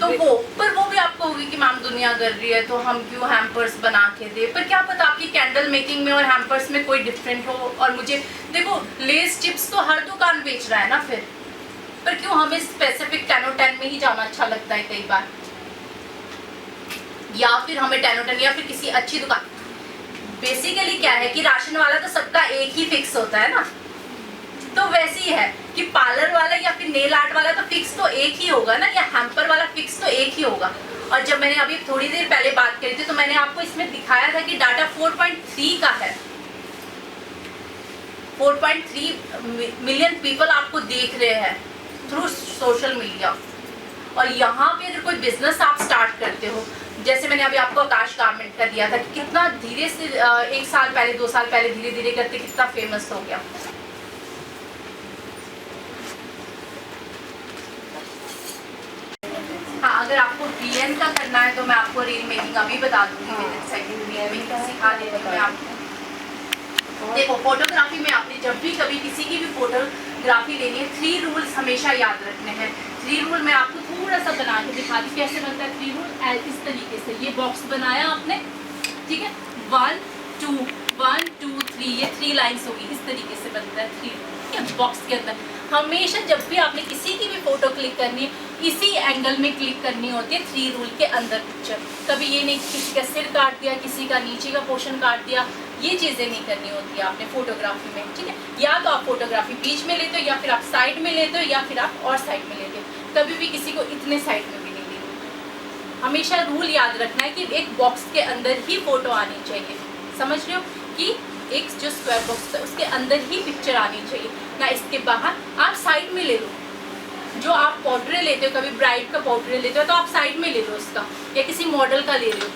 तो वो भी आपको होगी कि मैम दुनिया कर रही है तो हम क्यों हैम्पर्स बना के दे। पर क्या पता आपकी कैंडल मेकिंग में और हैम्पर्स में कोई डिफरेंट हो। और मुझे देखो लेस चिप्स तो हर दुकान बेच रहा है ना, फिर पर क्यों हमें स्पेसिफिक 10 में ही जाना अच्छा लगता है कई बार, या फिर हमें 10 या फिर किसी अच्छी दुकान। बेसिकली क्या है कि राशन वाला तो सबका एक ही फिक्स होता है ना, तो वैसे ही है कि पार्लर वाला या फिर नेल आर्ट वाला तो फिक्स तो एक ही होगा ना, या हैम्पर वाला फिक्स तो एक ही होगा। और जब मैंने अभी थोड़ी देर पहले बात करी थी तो मैंने आपको इसमें दिखाया था कि डाटा 4.3 का है, 4.3 मिलियन पीपल आपको देख रहे हैं थ्रू सोशल मीडिया। और यहाँ पे अगर कोई बिजनेस आप स्टार्ट करते हो, जैसे मैंने अभी आपको आकाश गारमेंट का दिया था कि कितना धीरे से 1 साल पहले 2 साल पहले धीरे धीरे करते कितना फेमस हो गया। हाँ, अगर आपको वीएन का करना है तो मैं आपको रील मेकिंग अभी बता दूंगी, वीएन सिखा देती हूँ मैं आपको। देखो फोटोग्राफी में आपने जब भी कभी किसी की भी फोटोग्राफी लेनी है, 3 रूल्स हमेशा याद रखने हैं। 3 रूल मैं आपको थोड़ा सा बना के दिखा दी कैसे बनता है 3 रूल। इस तरीके से ये बॉक्स बनाया आपने, ठीक है, 1 2 3, ये 3 लाइन्स होगी, इस तरीके से बनता है 3 बॉक्स के अंदर। हमेशा जब भी आपने किसी की भी फोटो क्लिक करनी है इसी एंगल में क्लिक करनी होती है 3 रूल के अंदर पिक्चर। कभी ये नहीं किसी का सिर काट दिया, किसी का नीचे का पोर्शन काट दिया, ये चीज़ें नहीं करनी होती है आपने फोटोग्राफी में, ठीक है। या तो आप फोटोग्राफी बीच में लेते हो, या फिर आप साइड में लेते हो, या फिर आप और साइड में लेते हो। कभी भी किसी को इतने साइड में भी नहीं लेते। हमेशा रूल याद रखना है कि एक बॉक्स के अंदर ही फोटो आनी चाहिए, समझ रहे हो, कि एक जो स्क्वायर बॉक्स है उसके अंदर ही पिक्चर आनी चाहिए ना, इसके बाहर। आप साइड में ले लो, जो आप पोर्ट्रेट लेते हो, कभी ब्राइड का पोर्ट्रेट लेते हो तो आप साइड में ले लो उसका, या किसी मॉडल का ले लो।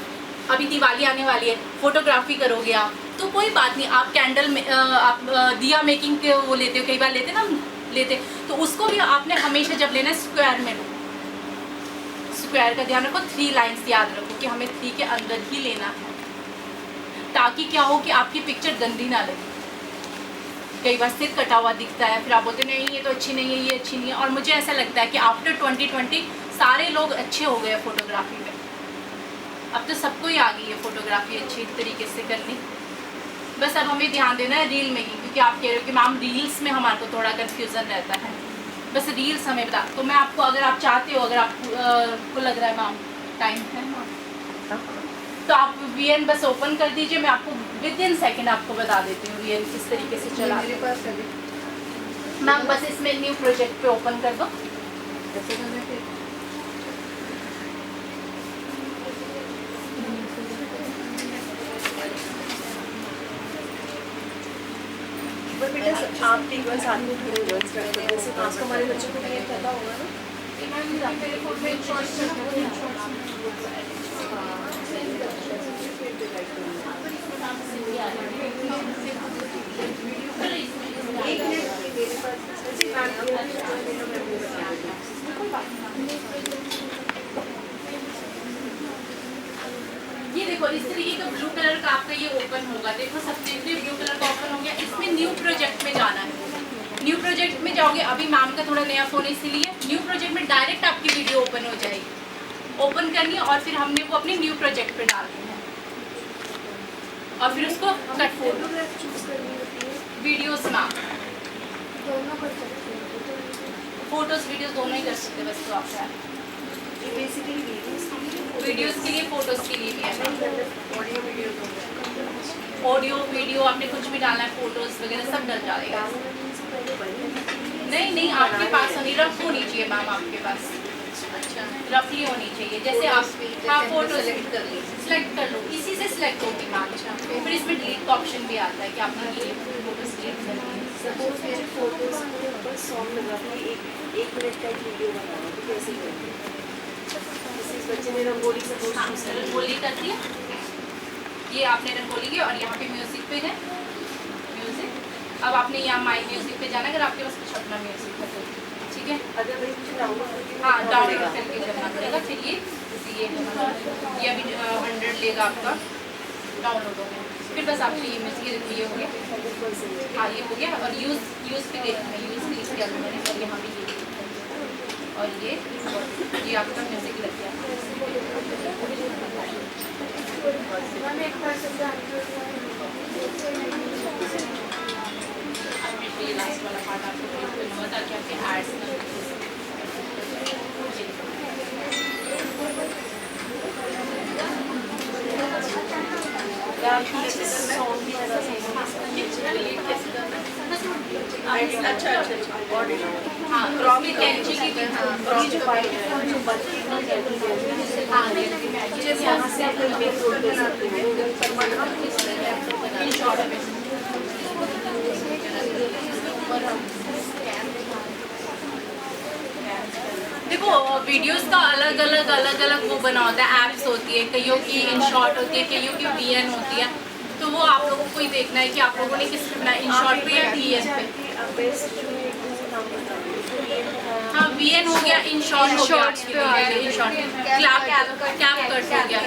अभी दिवाली आने वाली है, फोटोग्राफी करोगे आप तो कोई बात नहीं, आप कैंडल में आप दिया मेकिंग के वो लेते हो, कई बार लेते ना लेते, तो उसको भी आपने हमेशा जब लेना है स्क्वायर में लो। स्क्वायर का ध्यान रखो, 3 लाइन्स याद रखो कि हमें 3 के अंदर ही लेना है, ताकि क्या हो कि आपकी पिक्चर गंदी ना लगे। कई बार सिर कटा हुआ दिखता है, फिर आप बोलते नहीं ये तो अच्छी नहीं है, ये अच्छी नहीं है। और मुझे ऐसा लगता है कि आफ्टर 2020 सारे लोग अच्छे हो गए फोटोग्राफी में, अब तो सबको ही आ गई है फोटोग्राफी अच्छी तरीके से करनी। बस अब हमें ध्यान देना है रील मेकिंग, क्योंकि आप कह रहे हो कि मैम रील्स में हमारे को थोड़ा कन्फ्यूज़न रहता है। बस रील्स हमें बता, तो मैं आपको अगर आप चाहते हो, अगर आपको लग रहा है मैम टाइम है मैम, तो आप वीएन बस ओपन कर दीजिए, मैं आपको विदिन सेकंड आपको बता देती हूँ वीएन किस तरीके से चला। मेरे पास है मैम बस इसमें न्यू प्रोजेक्ट पे ओपन कर दो। बेटा आप एक बार साथ में थोड़े वर्ड्स कर दो, जैसे आज हमारे बच्चों को भी ये पता होगा ना। एक मिनट मेरे ये देखो इस तरीके का ब्लू कलर का आपका ये ओपन होगा, देखो सब देख रहे ब्लू कलर का ओपन हो गया। इसमें न्यू प्रोजेक्ट में जाना है, न्यू प्रोजेक्ट में जाओगे। अभी मैम का थोड़ा नया फ़ोन है इसीलिए न्यू प्रोजेक्ट में डायरेक्ट आपकी वीडियो ओपन हो जाएगी। ओपन करनी है और फिर हमने वो अपने न्यू प्रोजेक्ट पे डालनी है और फिर उसको कट फोटोग्राफ चूज करनी होती है। वीडियोस मैम, दोनों कर सकते हैं। फोटोज वीडियोस दोनों ही कर सकते हैं। बस तो आप ये बेसिकली वीडियोस के लिए फोटोज के लिए भी है, ऑडियो वीडियो तो ऑडियो वीडियो आपने कुछ भी डालना है, फोटोज वगैरह सब डल जाएगा। नहीं नहीं, आपके पास होनी रफ होनी चाहिए मैम, आपके पास अच्छा रफली होनी चाहिए। जैसे आप हाँ फोटो सेलेक्ट कर लीजिए। सिलेक्ट कर लो, इसी से सिलेक्ट होगी मैम। फिर इसमें डिलीट का ऑप्शन भी आता है कि आपने ये फोटो सिलेक्ट करनी है। सपोज मेरे फोटोज के ऊपर सॉन्ग लगा के एक मिनट का एक वीडियो बनाना तो कैसे करेंगे? इस बच्चे ने रंगोली सपोज हाँ सर, रंगोली कर दिया, ये आपने रंगोली की और यहाँ पे म्यूजिक पे है म्यूजिक। अब आपने यहाँ माई म्यूजिक पे जाना, अगर आपके पास कुछ अपना म्यूजिक है तो ठीक है। अगर भाई मुझे डाउनलोड करके हाँ डाउनलोड करके करना पड़ेगा। फिर ये अभी 100 लेगा आपका डाउनलोड होगा। फिर बस आपको ये म्यूजिक ये हो गया, हाँ ये हो गया। और यूज़ पे देखना है, यूज़ क्लिक किया मैंने और यहाँ पे ये और ये आपका म्यूजिक लग गया। मैम एक बार से ये लास्ट वाला पार्ट आपको क्लिक करना होगा ताकि आपके एड्स ना सॉन्ग भी लगा अच्छा ऑडियो हाँ क्रॉप कैंची की भी और ये जो बाइक जो बच्चे इतना जल्दी जैसे यहाँ से आप लोग एक रोड बनाते हैं इन शॉर्ट में देखो वीडियोस का अलग अलग वो बना होता है, एप्स होती है, कईयों की इन शॉर्ट होती है, कईयों की VN होती है। तो वो आप लोगों को ही देखना है कि आप लोगों ने किस पे बनाया, इन शॉर्ट पे या VN पे। हाँ VN हो गया, इन शॉर्ट हो गया, इन शॉर्ट कैप कट हो गया।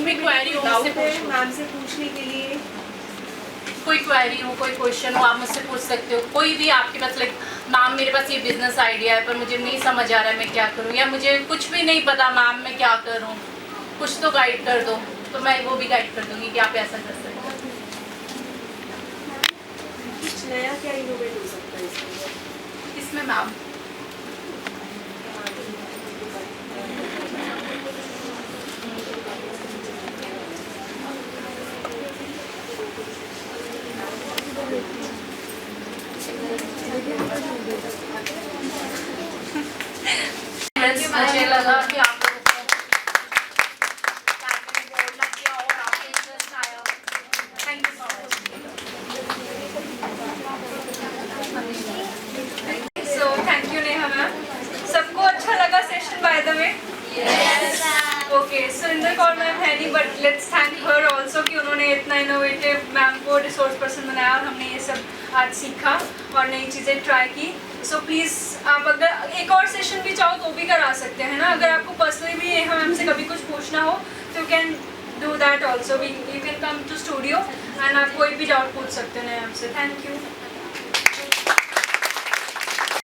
में क्वेरी हो मुझसे पूछो, मैम से पूछने के लिए कोई क्वेरी हो, कोई क्वेश्चन हो, आप मुझसे पूछ सकते हो। कोई भी आपके पास लाइक मैम मेरे पास ये बिजनेस आइडिया है पर मुझे नहीं समझ आ रहा है मैं क्या करूँ, या मुझे कुछ भी नहीं पता मैम मैं क्या करूँ, कुछ तो गाइड कर दो, तो मैं वो भी गाइड कर दूँगी कि आप ऐसा कर सकते हो। कुछ नया क्या इनोवेट हो सकता है इसमें? इसमें मैम मुझे लगा कि आप thank you so much. So thank you Neha ma'am. सबको अच्छा लगा session by the way? Yes. Okay, Surinder Kaur ma'am है नहीं but let's thank her also कि उन्होंने इतना इनोवेटिव मैम को रिसोर्स पर्सन बनाया और हमने ये सब आज सीखा और नई चीज़ें ट्राई की। सो प्लीज़ आप अगर एक और सेशन भी चाहो तो भी करा सकते हैं ना, अगर आपको पर्सनली भी नेहा मैम से कभी कुछ पूछना हो तो you can do that also, you can come to studio and आप कोई भी डाउट पूछ सकते हैं नेहा मैम से। Thank you.